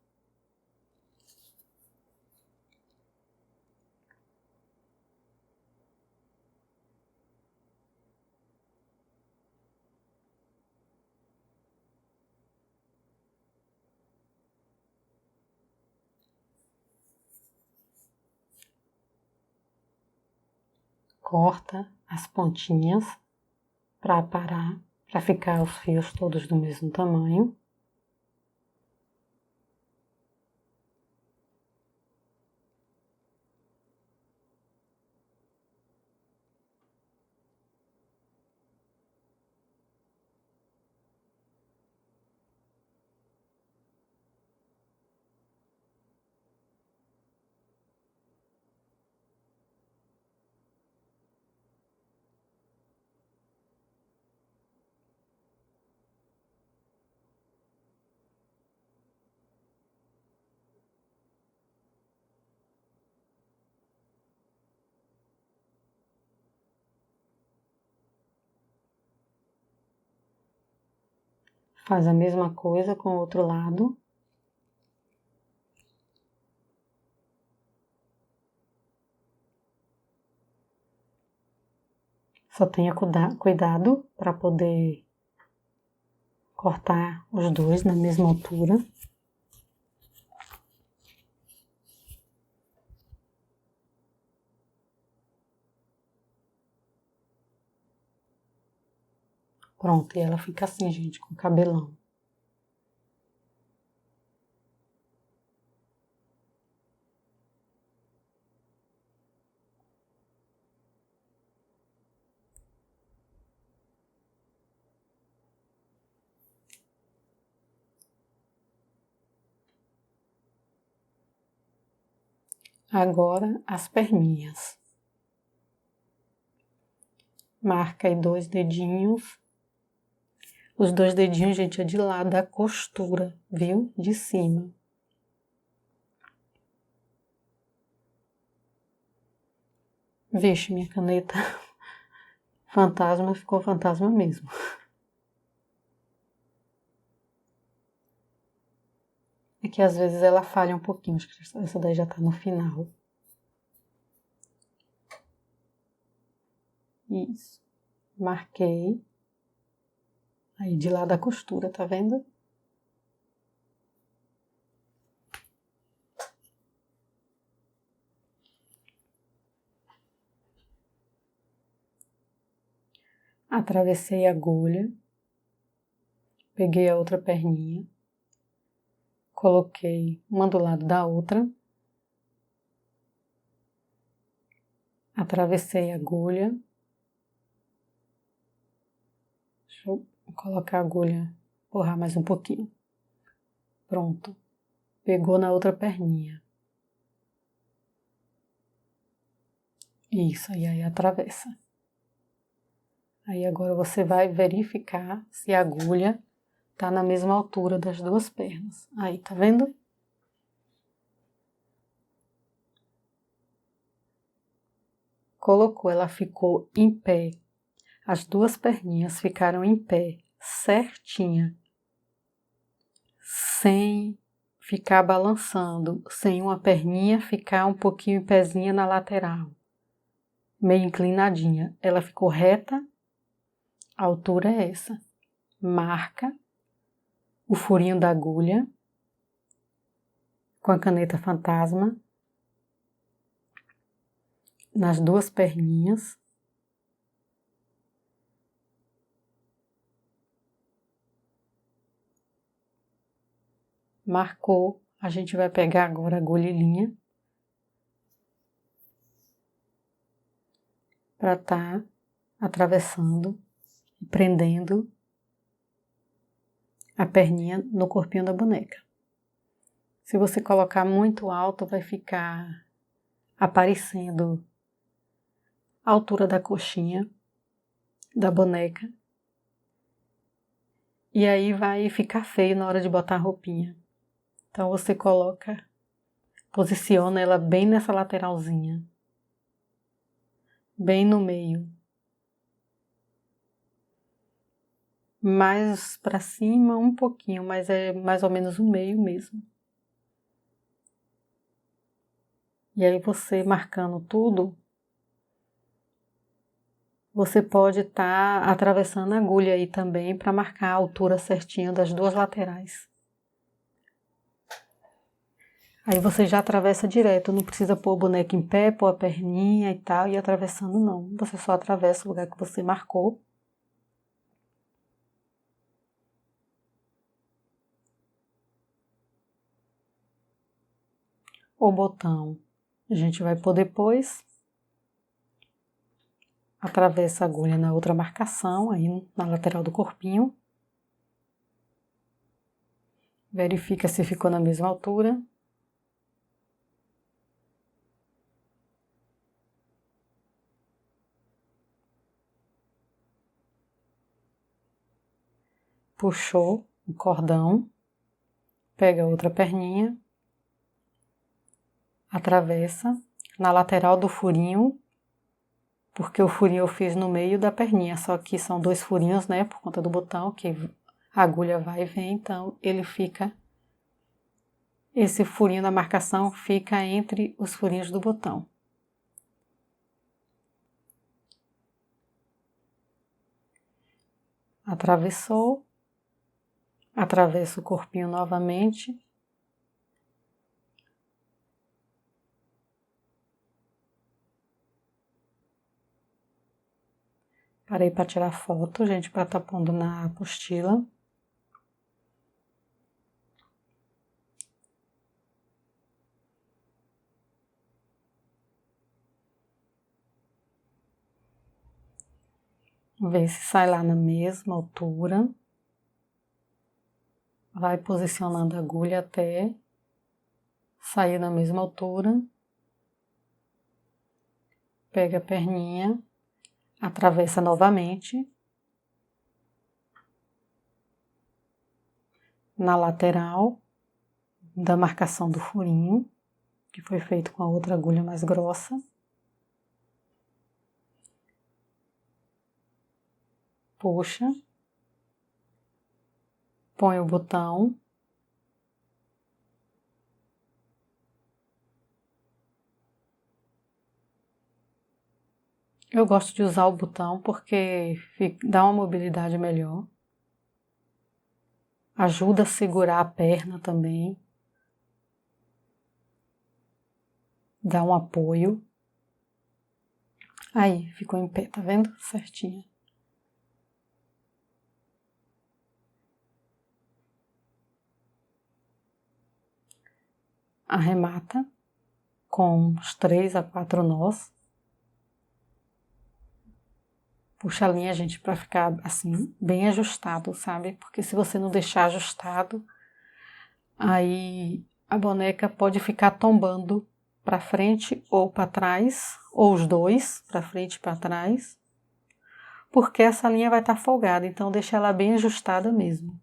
corta as pontinhas para parar, para ficar os fios todos do mesmo tamanho. Faz a mesma coisa com o outro lado. Só tenha cuidado para poder cortar os dois na mesma altura. Pronto, e ela fica assim, gente, com o cabelão. Agora as perninhas. Marca aí 2 dedinhos. Os 2 dedinhos, gente, é de lado da costura, viu? De cima. Vixe, minha caneta fantasma ficou fantasma mesmo. É que às vezes ela falha um pouquinho, acho que essa daí já tá no final. Isso. Marquei. Aí de lá da costura, tá vendo? Atravessei a agulha. Peguei a outra perninha. Coloquei uma do lado da outra. Atravessei a agulha. Deixa eu colocar a agulha, empurrar mais um pouquinho. Pronto. Pegou na outra perninha. Isso, e aí atravessa. Aí agora você vai verificar se a agulha tá na mesma altura das duas pernas. Aí, tá vendo? Colocou, ela ficou em pé. As duas perninhas ficaram em pé, certinha. Sem ficar balançando, sem uma perninha ficar um pouquinho em pezinha na lateral. Meio inclinadinha. Ela ficou reta, a altura é essa. Marca o furinho da agulha com a caneta fantasma nas duas perninhas. Marcou, a gente vai pegar agora a agulha e linha para estar atravessando e prendendo a perninha no corpinho da boneca. Se você colocar muito alto, vai ficar aparecendo a altura da coxinha da boneca. E aí vai ficar feio na hora de botar a roupinha. Então você coloca, posiciona ela bem nessa lateralzinha. Bem no meio. Mais para cima um pouquinho, mas é mais ou menos o meio mesmo. E aí você marcando tudo, você pode estar atravessando a agulha aí também para marcar a altura certinha das duas laterais. Aí você já atravessa direto, não precisa pôr o boneco em pé, pôr a perninha e tal, e ir atravessando não. Você só atravessa o lugar que você marcou. O botão a gente vai pôr depois. Atravessa a agulha na outra marcação, aí na lateral do corpinho. Verifica se ficou na mesma altura. Puxou o cordão, pega a outra perninha, atravessa na lateral do furinho, porque o furinho eu fiz no meio da perninha, só que são 2 furinhos, né, por conta do botão, que a agulha vai e vem, então ele fica, esse furinho da marcação fica entre os furinhos do botão. Atravessou, atravessa o corpinho novamente. Parei para tirar foto, gente, para estar pondo na apostila. Vê se sai lá na mesma altura. Vai posicionando a agulha até sair na mesma altura. Pega a perninha, atravessa novamente. Na lateral da marcação do furinho, que foi feito com a outra agulha mais grossa. Puxa. Põe o botão. Eu gosto de usar o botão porque dá uma mobilidade melhor. Ajuda a segurar a perna também. Dá um apoio. Aí, ficou em pé, tá vendo? Certinho. Arremata com uns 3 a 4 nós. Puxa a linha, gente, para ficar assim, bem ajustado, sabe? Porque se você não deixar ajustado, aí a boneca pode ficar tombando para frente ou para trás, ou os dois, para frente e para trás, porque essa linha vai estar folgada, então deixa ela bem ajustada mesmo.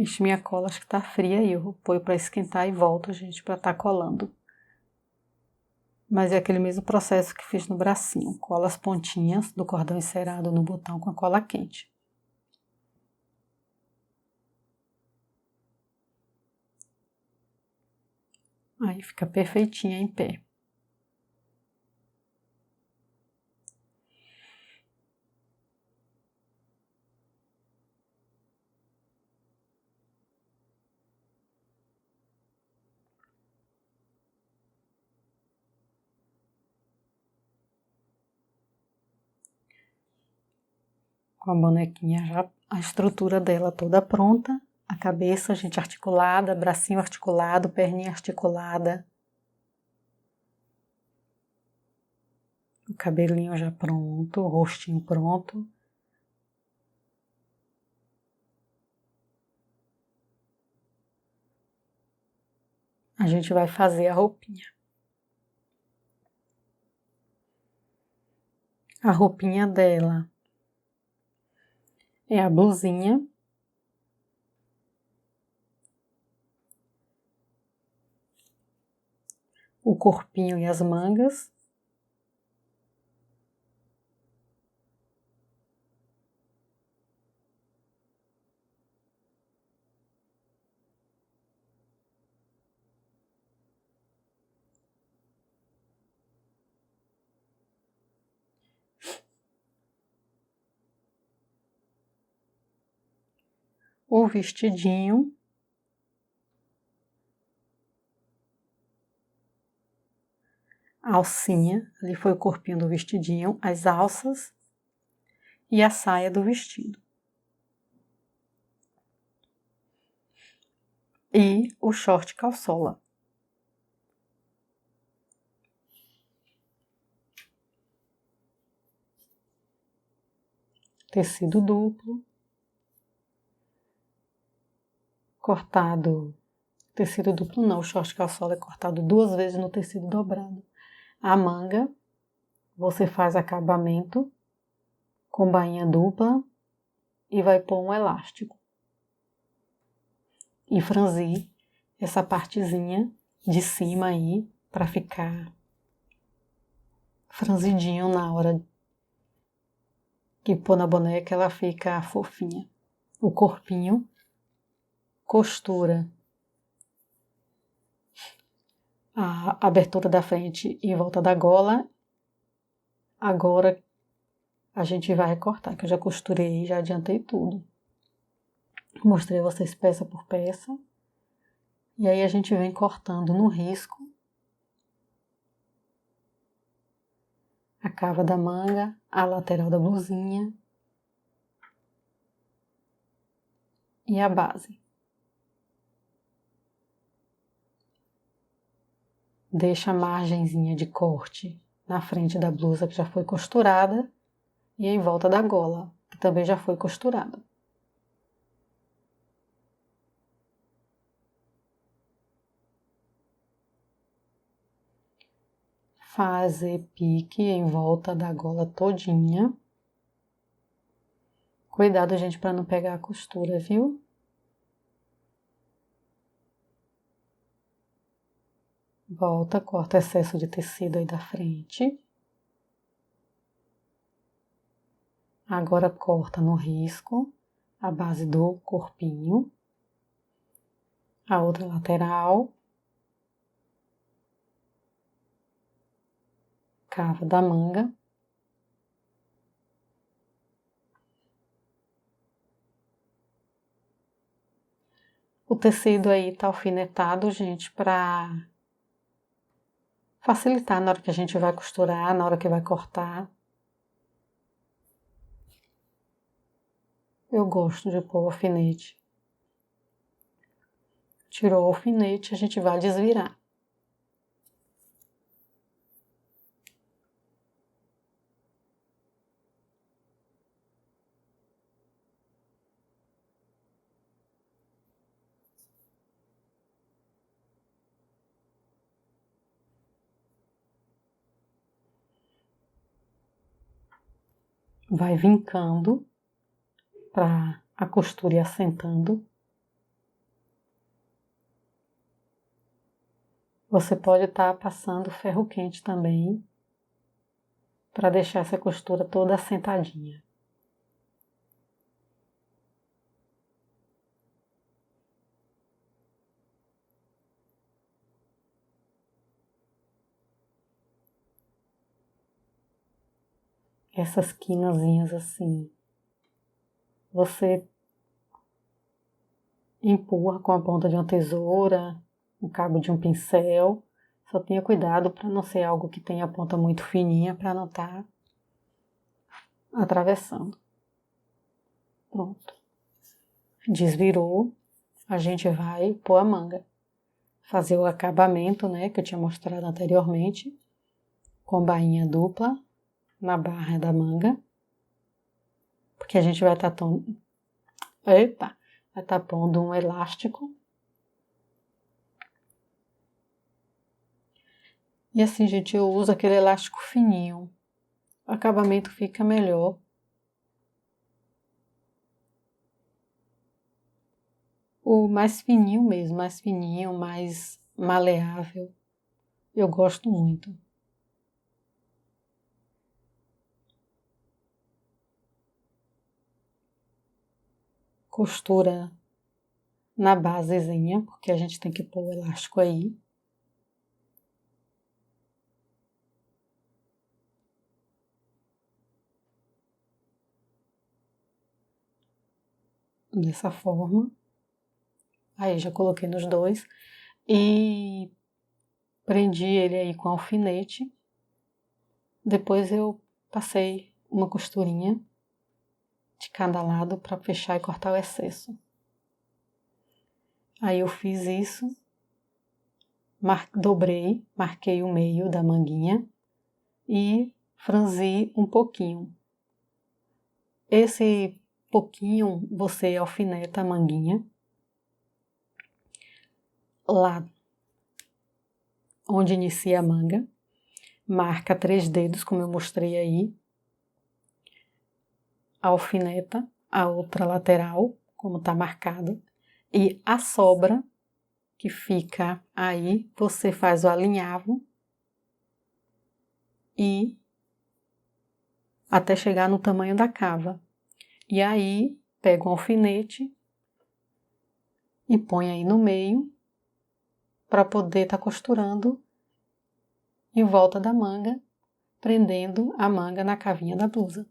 Ixi, minha cola acho que tá fria aí, eu ponho para esquentar e volto, gente, para estar colando. Mas é aquele mesmo processo que fiz no bracinho, cola as pontinhas do cordão encerado no botão com a cola quente. Aí fica perfeitinha em pé. Com a bonequinha já, a estrutura dela toda pronta, a cabeça, gente, articulada, bracinho articulado, perninha articulada, o cabelinho já pronto, o rostinho pronto. A gente vai fazer a roupinha. A roupinha dela é a blusinha. O corpinho e as mangas. O vestidinho. alcinha, ali foi o corpinho do vestidinho, as alças e a saia do vestido. E o short calçola. Tecido duplo, cortado, tecido duplo não, o short calçola é cortado 2 vezes no tecido dobrado. A manga, você faz acabamento com bainha dupla e vai pôr um elástico. E franzir essa partezinha de cima aí, para ficar franzidinho na hora que pôr na boneca, ela fica fofinha. O corpinho, costura a abertura da frente em volta da gola. Agora a gente vai recortar, que eu já costurei, já adiantei tudo. Mostrei a vocês peça por peça. E aí a gente vem cortando no risco a cava da manga, a lateral da blusinha e a base. Deixa a margenzinha de corte na frente da blusa que já foi costurada e em volta da gola, que também já foi costurada. Fazer pique em volta da gola todinha. Cuidado, gente, para não pegar a costura, viu? Volta, corta excesso de tecido aí da frente. Agora corta no risco a base do corpinho, a outra lateral, cava da manga. O tecido aí tá alfinetado, gente, para facilitar na hora que a gente vai costurar, na hora que vai cortar. Eu gosto de pôr o alfinete. Tirou o alfinete, a gente vai desvirar. Vai vincando para a costura ir assentando. Você pode estar passando ferro quente também, para deixar essa costura toda assentadinha. Essas quinazinhas assim, você empurra com a ponta de uma tesoura, o cabo de um pincel. Só tenha cuidado para não ser algo que tenha a ponta muito fininha, para não estar atravessando. Pronto. Desvirou, a gente vai pôr a manga. Fazer o acabamento, né, que eu tinha mostrado anteriormente, com bainha dupla na barra da manga. Porque a gente vai estar pondo um elástico. E assim, gente, eu uso aquele elástico fininho. O acabamento fica melhor. O mais fininho mesmo, mais fininho, mais maleável. Eu gosto muito. Costura na basezinha, porque a gente tem que pôr o elástico aí. Dessa forma. Aí já coloquei nos dois. E prendi ele aí com alfinete Depois eu passei uma costurinha de cada lado para fechar e cortar o excesso. Aí eu fiz isso, dobrei, marquei o meio da manguinha e franzi um pouquinho. Esse pouquinho você alfineta a manguinha lá onde inicia a manga, marca 3 dedos, como eu mostrei aí, alfineta a outra lateral, como está marcado, e a sobra que fica aí, você faz o alinhavo e até chegar no tamanho da cava. E aí, pega um alfinete e põe aí no meio para poder estar costurando em volta da manga, prendendo a manga na cavinha da blusa.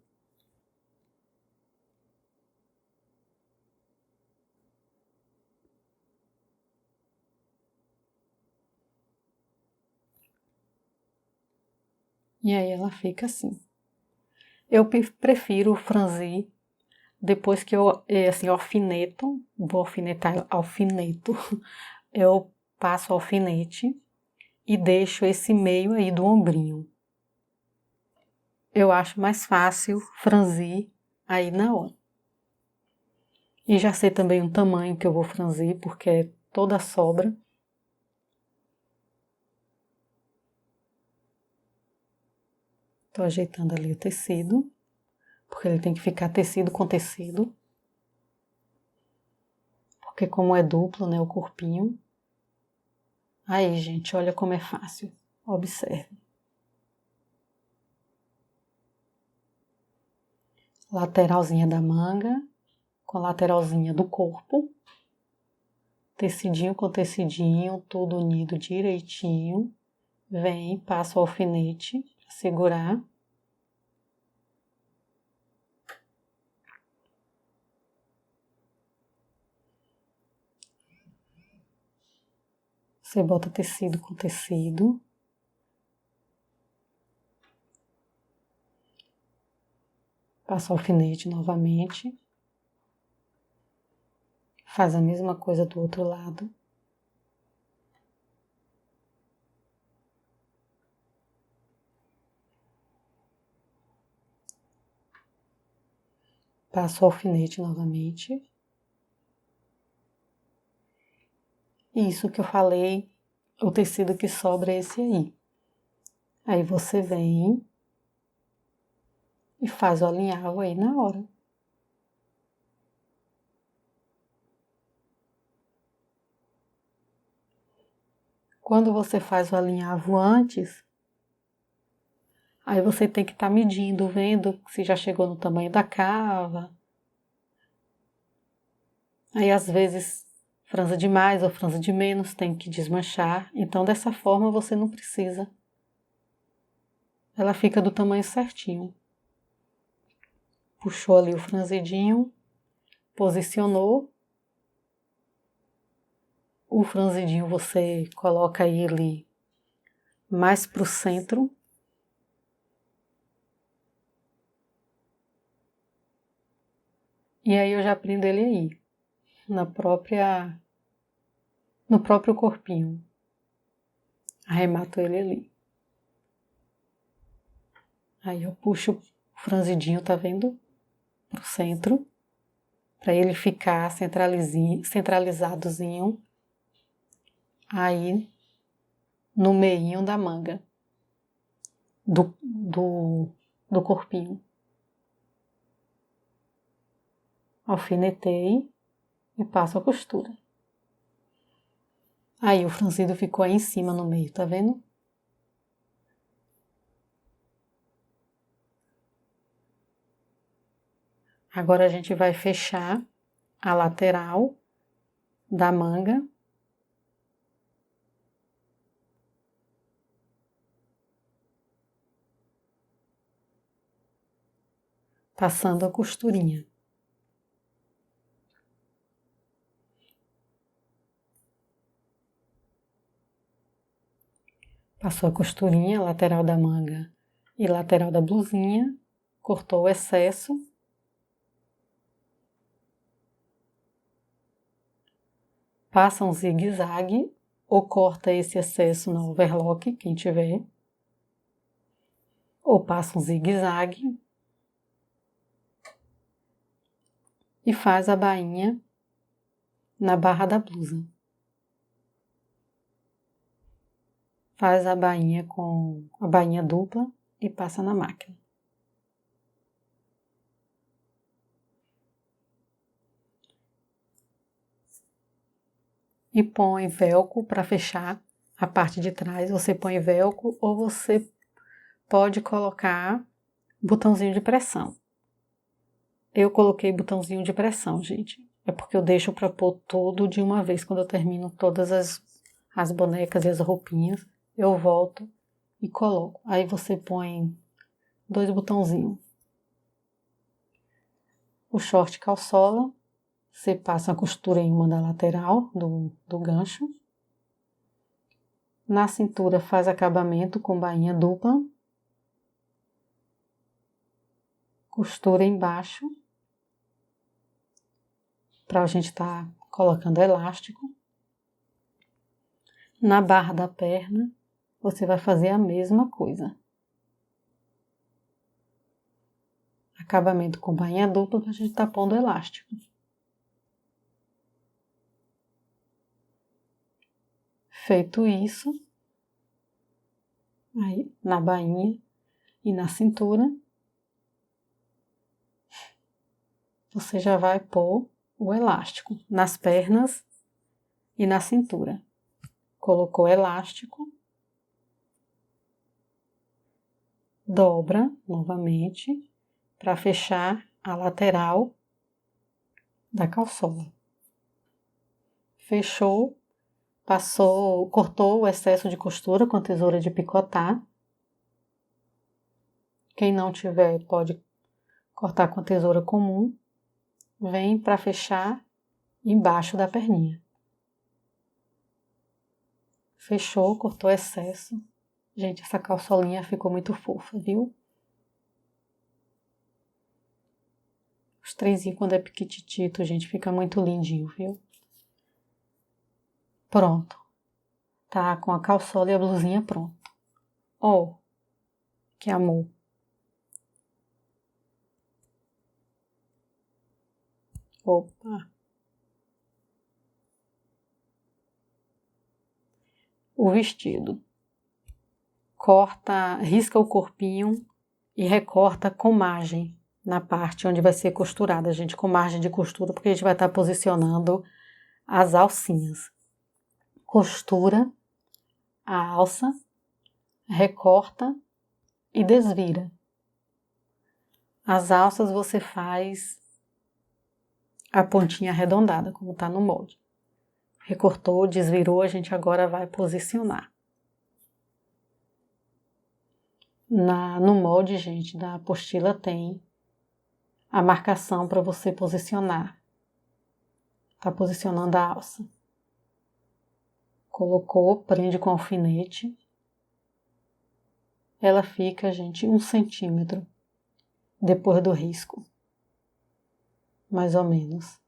E aí ela fica assim. Eu prefiro franzir depois que eu assim, alfineto, vou alfinetar, alfineto, eu passo o alfinete e deixo esse meio aí do ombrinho. Eu acho mais fácil franzir aí na hora. E já sei também o tamanho que eu vou franzir, porque é toda a sobra. Estou ajeitando ali o tecido, porque ele tem que ficar tecido com tecido. Porque como é duplo, né, o corpinho. Aí, gente, olha como é fácil. Observe. Lateralzinha da manga, com a lateralzinha do corpo. Tecidinho com tecidinho, tudo unido direitinho. Vem, passa o alfinete para segurar. Você bota tecido com tecido. Passa o alfinete novamente. Faz a mesma coisa do outro lado. Passa o alfinete novamente. Isso que eu falei, o tecido que sobra é esse aí. Aí você vem e faz o alinhavo aí na hora. Quando você faz o alinhavo antes, aí você tem que estar medindo, vendo se já chegou no tamanho da cava. Aí às vezes franza de mais ou franza de menos, tem que desmanchar. Então dessa forma você não precisa. Ela fica do tamanho certinho. Puxou ali o franzidinho, posicionou. O franzidinho você coloca ele mais para o centro. E aí eu já prendo ele aí, no próprio corpinho. Arremato ele ali. Aí eu puxo o franzidinho, tá vendo? Pro centro, para ele ficar centralizadozinho aí no meinho da manga do corpinho. Alfinetei e passo a costura. Aí o franzido ficou aí em cima no meio, tá vendo? Agora a gente vai fechar a lateral da manga. Passando a costurinha. Passou a costurinha, lateral da manga e lateral da blusinha, cortou o excesso, passa um zigue-zague ou corta esse excesso no overlock, quem tiver, ou passa um zigue-zague e faz a bainha na barra da blusa. Faz a bainha com a bainha dupla e passa na máquina. E põe velcro para fechar a parte de trás. Você põe velcro ou você pode colocar botãozinho de pressão. Eu coloquei botãozinho de pressão, gente. É porque eu deixo para pôr tudo de uma vez. Quando eu termino todas as bonecas e as roupinhas, eu volto e coloco. Aí você põe 2 botãozinhos. O short calçola, você passa a costura em uma da lateral do gancho. Na cintura faz acabamento com bainha dupla. Costura embaixo, para a gente estar colocando elástico. Na barra da perna, você vai fazer a mesma coisa. Acabamento com bainha dupla para a gente estar pondo elástico. Feito isso, aí na bainha e na cintura, você já vai pôr o elástico nas pernas e na cintura. Colocou o elástico, dobra novamente para fechar a lateral da calçola. Fechou, passou, cortou o excesso de costura com a tesoura de picotar. Quem não tiver pode cortar com a tesoura comum. Vem para fechar embaixo da perninha. Fechou, cortou excesso. Gente, essa calçolinha ficou muito fofa, viu? Os trenzinhos quando é piquititito, gente, fica muito lindinho, viu? Pronto. Tá com a calçola e a blusinha pronto. Ó, que amor. Opa. O vestido. Corta, risca o corpinho e recorta com margem na parte onde vai ser costurada, gente, com margem de costura, porque a gente vai estar posicionando as alcinhas. Costura a alça, recorta e desvira. As alças você faz a pontinha arredondada, como está no molde. Recortou, desvirou, a gente agora vai posicionar. No molde, gente, da apostila tem a marcação para você posicionar. Tá posicionando a alça. Colocou, prende com alfinete. Ela fica, gente, 1 centímetro depois do risco. Mais ou menos.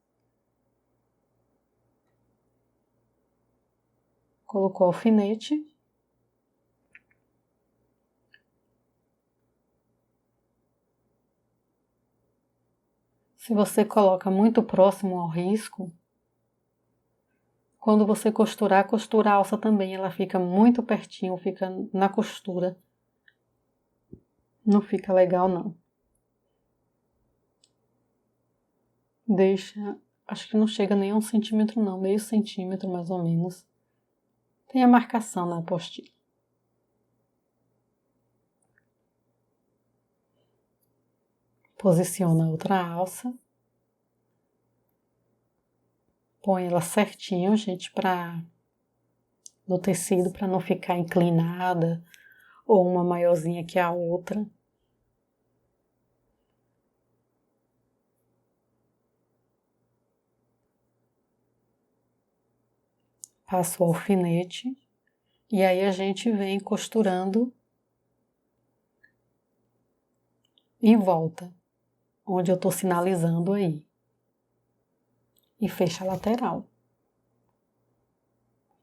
Colocou alfinete. Se você coloca muito próximo ao risco, quando você costurar, costura a alça também, ela fica muito pertinho, fica na costura. Não fica legal, não. Deixa, acho que não chega nem a 1 centímetro não, meio centímetro mais ou menos. Tem a marcação na apostila. Posiciona a outra alça. Põe ela certinho, gente, no tecido, para não ficar inclinada ou uma maiorzinha que a outra. Passa o alfinete e aí a gente vem costurando em volta, onde eu estou sinalizando aí. E fecha a lateral.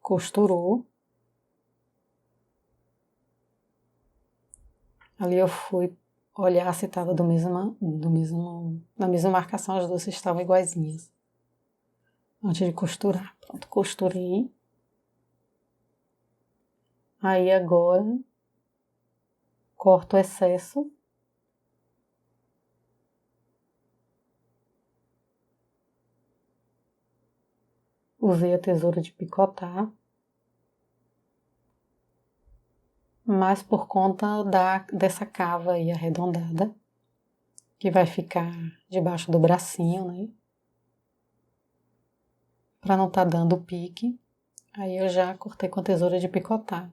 Costurou. Ali eu fui olhar se estava na mesma marcação, as duas estavam iguaizinhas. Antes de costurar. Pronto, costurei. Aí agora corto o excesso. Usei a tesoura de picotar. Mas por conta dessa cava aí arredondada, que vai ficar debaixo do bracinho, né? Para não estar dando pique, aí eu já cortei com a tesoura de picotar.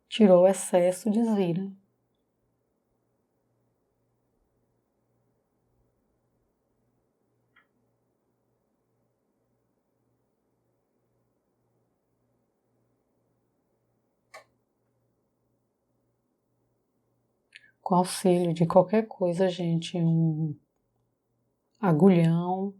Tirou o excesso, desvira. Com auxílio de qualquer coisa, gente, um agulhão.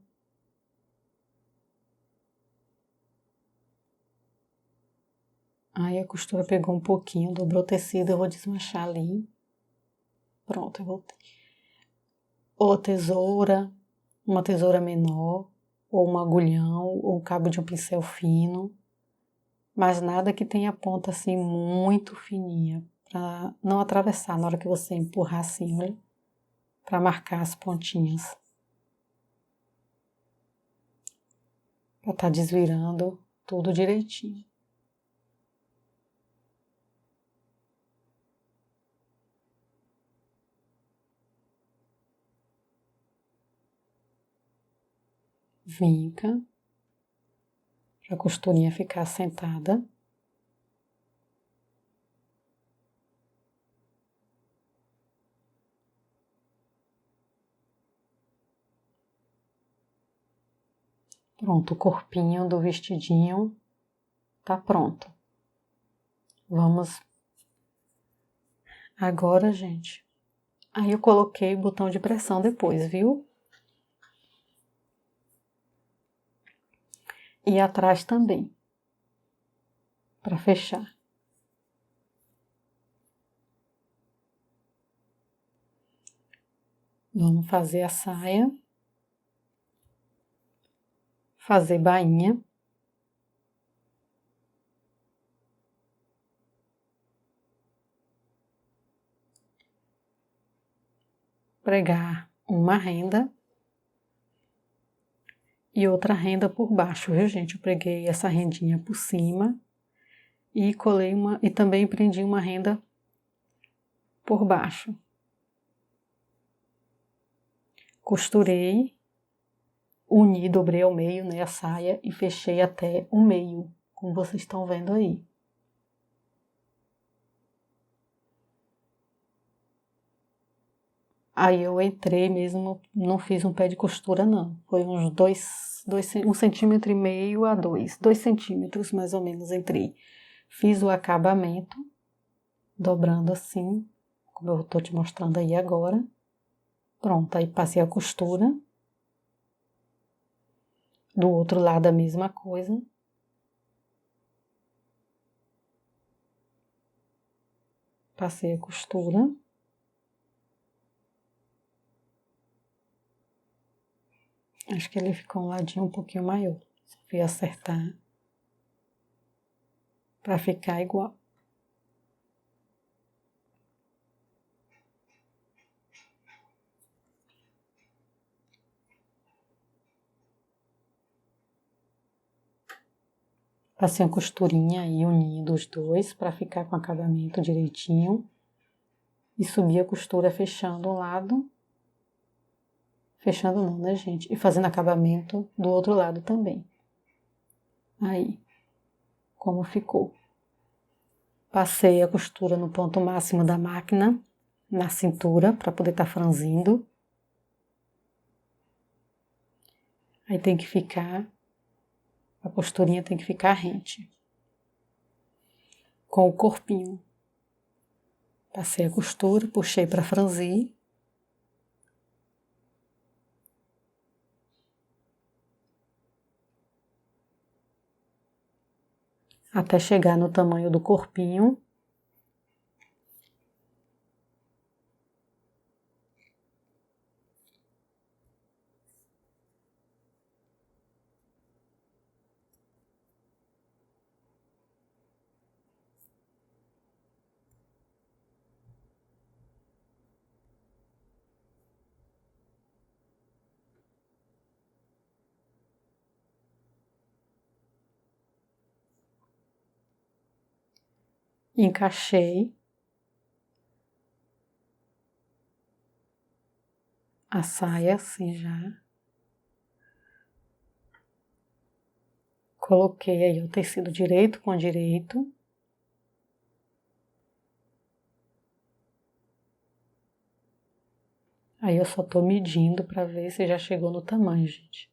Aí a costura pegou um pouquinho, dobrou o tecido, eu vou desmanchar ali. Pronto, eu voltei. Ou tesoura, uma tesoura menor, ou um agulhão, ou um cabo de um pincel fino. Mas nada que tenha ponta assim muito fininha, para não atravessar na hora que você empurrar assim, olha, para marcar as pontinhas. Para estar desvirando tudo direitinho. Vinca, para a costurinha ficar assentada. Pronto, o corpinho do vestidinho tá pronto. Vamos agora, gente. Aí eu coloquei o botão de pressão depois, viu? E atrás também, para fechar. Vamos fazer a saia. Fazer bainha. Pregar uma renda e outra renda por baixo, viu, gente? Eu preguei essa rendinha por cima e colei e também prendi uma renda por baixo. Costurei, uni, dobrei ao meio, né, a saia e fechei até o meio, como vocês estão vendo aí. Aí eu entrei mesmo, não fiz um pé de costura não, foi uns 1,5 centímetro a 2 centímetros mais ou menos entrei. Fiz o acabamento, dobrando assim, como eu estou te mostrando aí agora. Pronto, aí passei a costura. Do outro lado a mesma coisa. Passei a costura. Acho que ele ficou um ladinho um pouquinho maior. Só fui acertar para ficar igual. Passei uma costurinha aí unindo os dois para ficar com o acabamento direitinho. E subi a costura fechando um lado. Fechando não, né, gente? E fazendo acabamento do outro lado também. Aí, como ficou. Passei a costura no ponto máximo da máquina, na cintura, para poder estar franzindo. Aí tem que ficar A costurinha tem que ficar rente. Com o corpinho. Passei a costura, puxei para franzir. Até chegar no tamanho do corpinho. Encaixei a saia assim já. Coloquei aí o tecido direito com direito. Aí eu só tô medindo para ver se já chegou no tamanho, gente.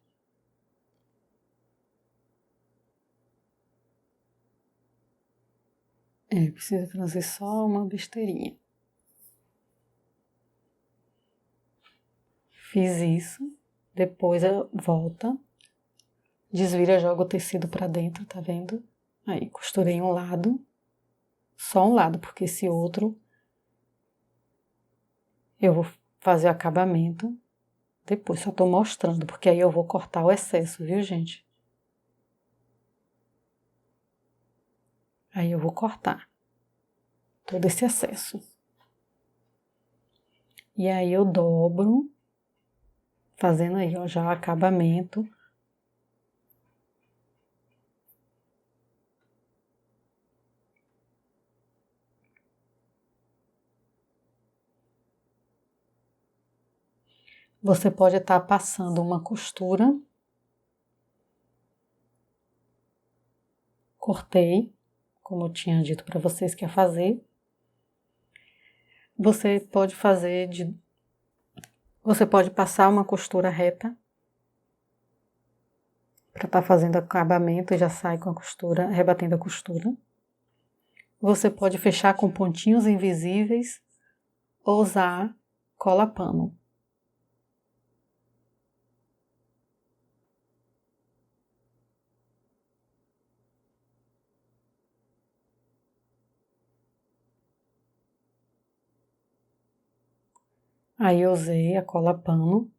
Precisa fazer só uma besteirinha. Fiz isso, depois volta, desvira, joga o tecido para dentro, tá vendo? Aí costurei um lado, só um lado, porque esse outro eu vou fazer o acabamento depois, só tô mostrando, porque aí eu vou cortar o excesso, viu, gente? Aí eu vou cortar todo esse excesso. E aí eu dobro, fazendo aí, ó, já o acabamento. Você pode estar passando uma costura. Cortei, como eu tinha dito para vocês que ia fazer. Você pode Você pode passar uma costura reta para estar fazendo acabamento e já sai com a costura, rebatendo a costura. Você pode fechar com pontinhos invisíveis ou usar cola pano. Aí eu usei a cola pano.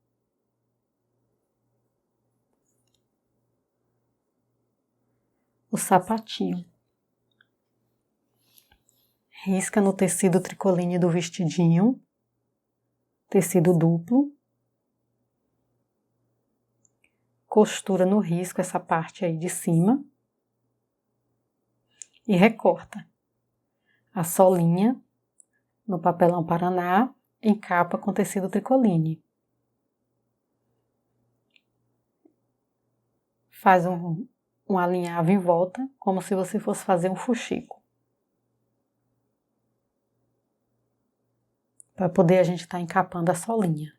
O sapatinho. Risca no tecido tricoline do vestidinho. Tecido duplo. Costura no risco essa parte aí de cima. E recorta. A solinha no papelão Paraná, encapa com tecido tricoline. Faz um alinhavo em volta, como se você fosse fazer um fuxico. Para poder a gente estar encapando a solinha.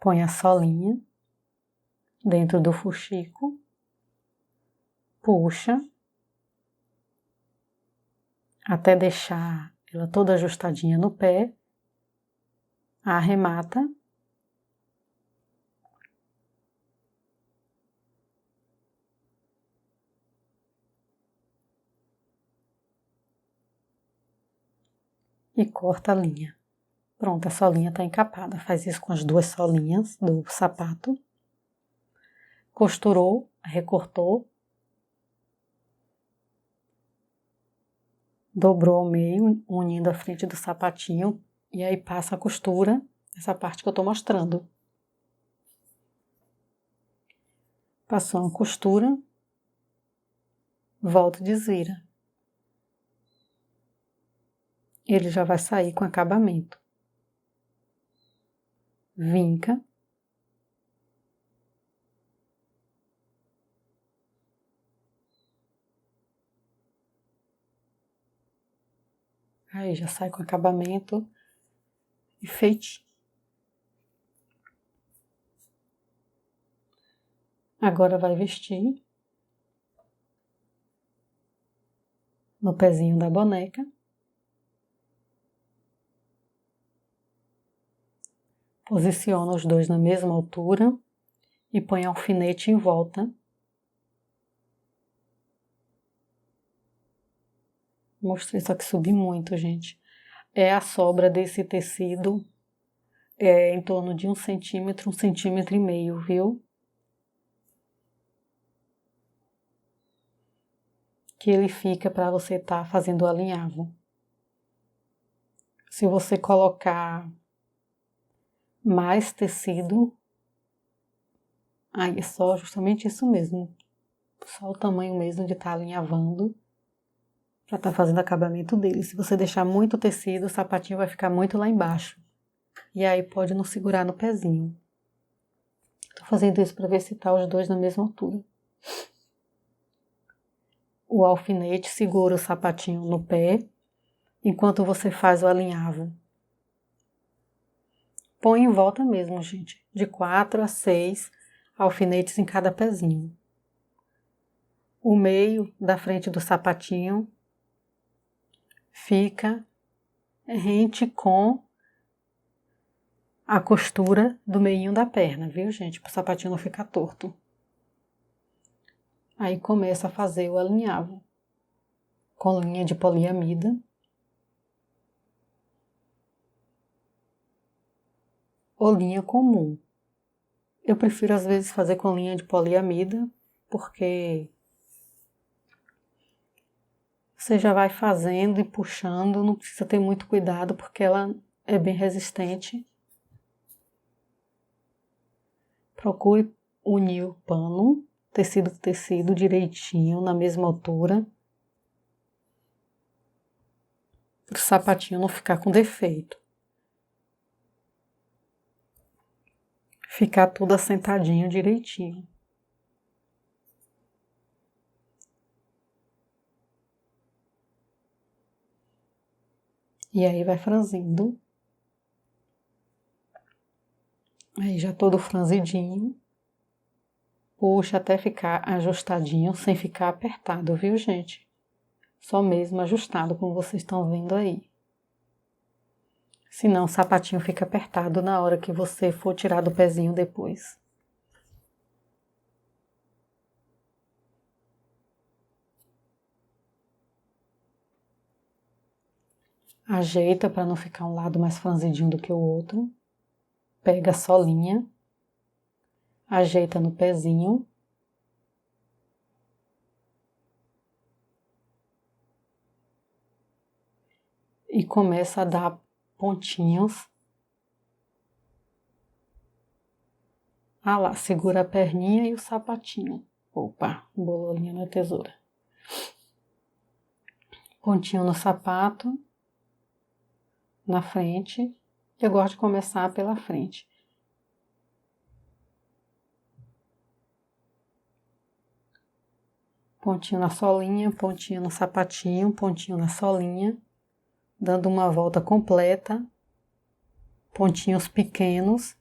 Põe a solinha dentro do fuxico, puxa, até deixar ela toda ajustadinha no pé, arremata e corta a linha. Pronto, a solinha está encapada. Faz isso com as duas solinhas do sapato. Costurou, recortou, dobrou ao meio, unindo a frente do sapatinho, e aí passa a costura, essa parte que eu estou mostrando. Passou uma costura, volta e desvira. Ele já vai sair com acabamento. Vinca. Aí já sai com acabamento e feitinho. Agora vai vestir no pezinho da boneca. Posiciona os dois na mesma altura e põe alfinete em volta. Mostrei, só que subi muito, gente. É a sobra desse tecido, em torno de 1 centímetro, 1,5 centímetros, viu? Que ele fica para você estar fazendo o alinhavo. Se você colocar mais tecido, aí é só justamente isso mesmo. Só o tamanho mesmo de estar alinhavando para estar fazendo o acabamento dele. Se você deixar muito tecido, o sapatinho vai ficar muito lá embaixo. E aí pode não segurar no pezinho. Tô fazendo isso para ver se tá os dois na mesma altura. O alfinete segura o sapatinho no pé, enquanto você faz o alinhavo. Põe em volta mesmo, gente, de 4 a 6 alfinetes em cada pezinho. O meio da frente do sapatinho fica rente com a costura do meinho da perna, viu, gente? Para o sapatinho não ficar torto. Aí começa a fazer o alinhavo com linha de poliamida. Ou linha comum. Eu prefiro às vezes fazer com linha de poliamida, porque você já vai fazendo e puxando, não precisa ter muito cuidado, porque ela é bem resistente. Procure unir o pano, tecido com tecido, direitinho, na mesma altura, para o sapatinho não ficar com defeito. Ficar tudo assentadinho direitinho. E aí vai franzindo. Aí já todo franzidinho. Puxa até ficar ajustadinho, sem ficar apertado, viu, gente? Só mesmo ajustado, como vocês estão vendo aí. Senão o sapatinho fica apertado na hora que você for tirar do pezinho depois. Ajeita para não ficar um lado mais franzidinho do que o outro. Pega a solinha. Ajeita no pezinho. E começa a dar pontinhos. Ah lá, segura a perninha e o sapatinho. Opa, bolinha na tesoura. Pontinho no sapato. Na frente. Eu gosto de começar pela frente. Pontinho na solinha, pontinho no sapatinho, pontinho na solinha, dando uma volta completa, pontinhos pequenos.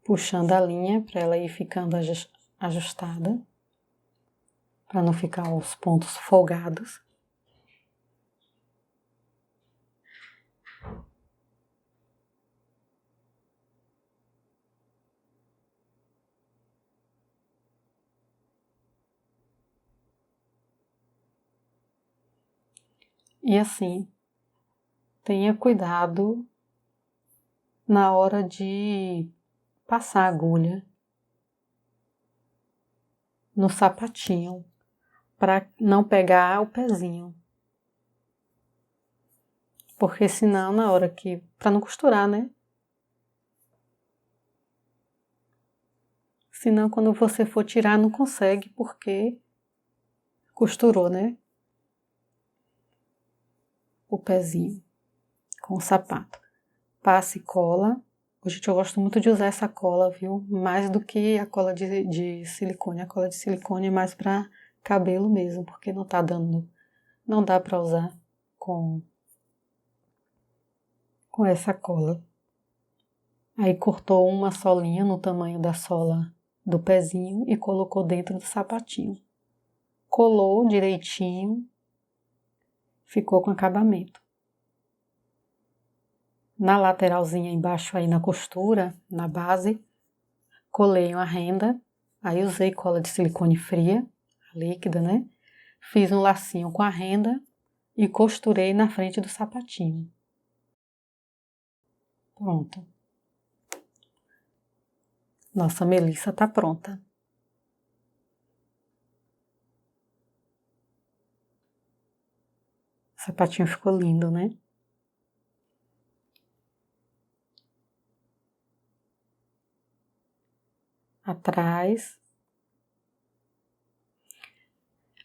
Puxando a linha para ela ir ficando ajustada, para não ficar os pontos folgados. E assim, tenha cuidado na hora de passar a agulha no sapatinho, para não pegar o pezinho. Porque senão, na hora que, para não costurar, né? senão quando você for tirar não consegue porque costurou, né? O pezinho com o sapato. Passe cola. Gente, eu gosto muito de usar essa cola, viu? Mais do que a cola de silicone. A cola de silicone é mais para cabelo mesmo, porque não tá dando, não dá para usar com essa cola. Aí cortou uma solinha no tamanho da sola do pezinho e colocou dentro do sapatinho. Colou direitinho, ficou com acabamento. Na lateralzinha embaixo aí na costura, na base, colei uma renda, aí usei cola de silicone fria, líquida, né? Fiz um lacinho com a renda e costurei na frente do sapatinho. Pronto. Nossa Melissa tá pronta. O sapatinho ficou lindo, né? Atrás.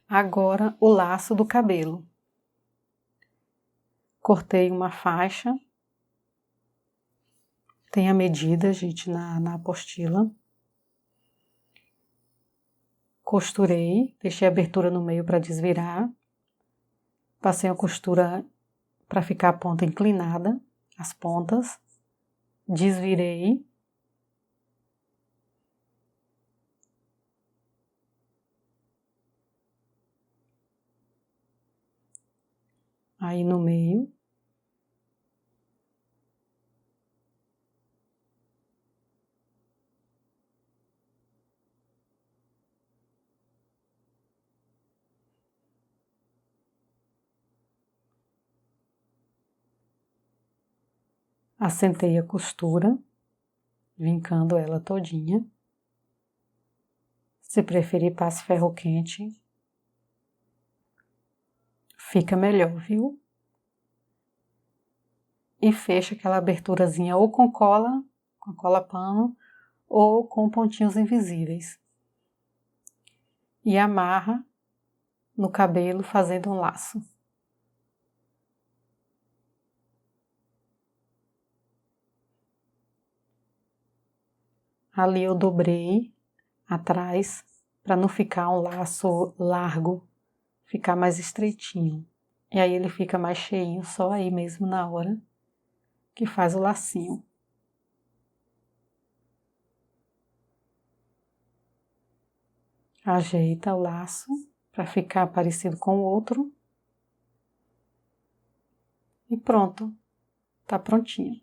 Agora o laço do cabelo. Cortei uma faixa. Tem a medida, gente, na apostila. Costurei, deixei a abertura no meio para desvirar. Passei a costura para ficar a ponta inclinada, as pontas. Desvirei. Aí no meio. Assentei a costura, vincando ela todinha. Se preferir, passe ferro quente. Fica melhor, viu? E fecha aquela aberturazinha ou com cola pano, ou com pontinhos invisíveis. E amarra no cabelo fazendo um laço. Ali eu dobrei atrás para não ficar um laço largo, ficar mais estreitinho. E aí ele fica mais cheinho só aí mesmo na hora que faz o lacinho. Ajeita o laço para ficar parecido com o outro. E pronto, tá prontinho.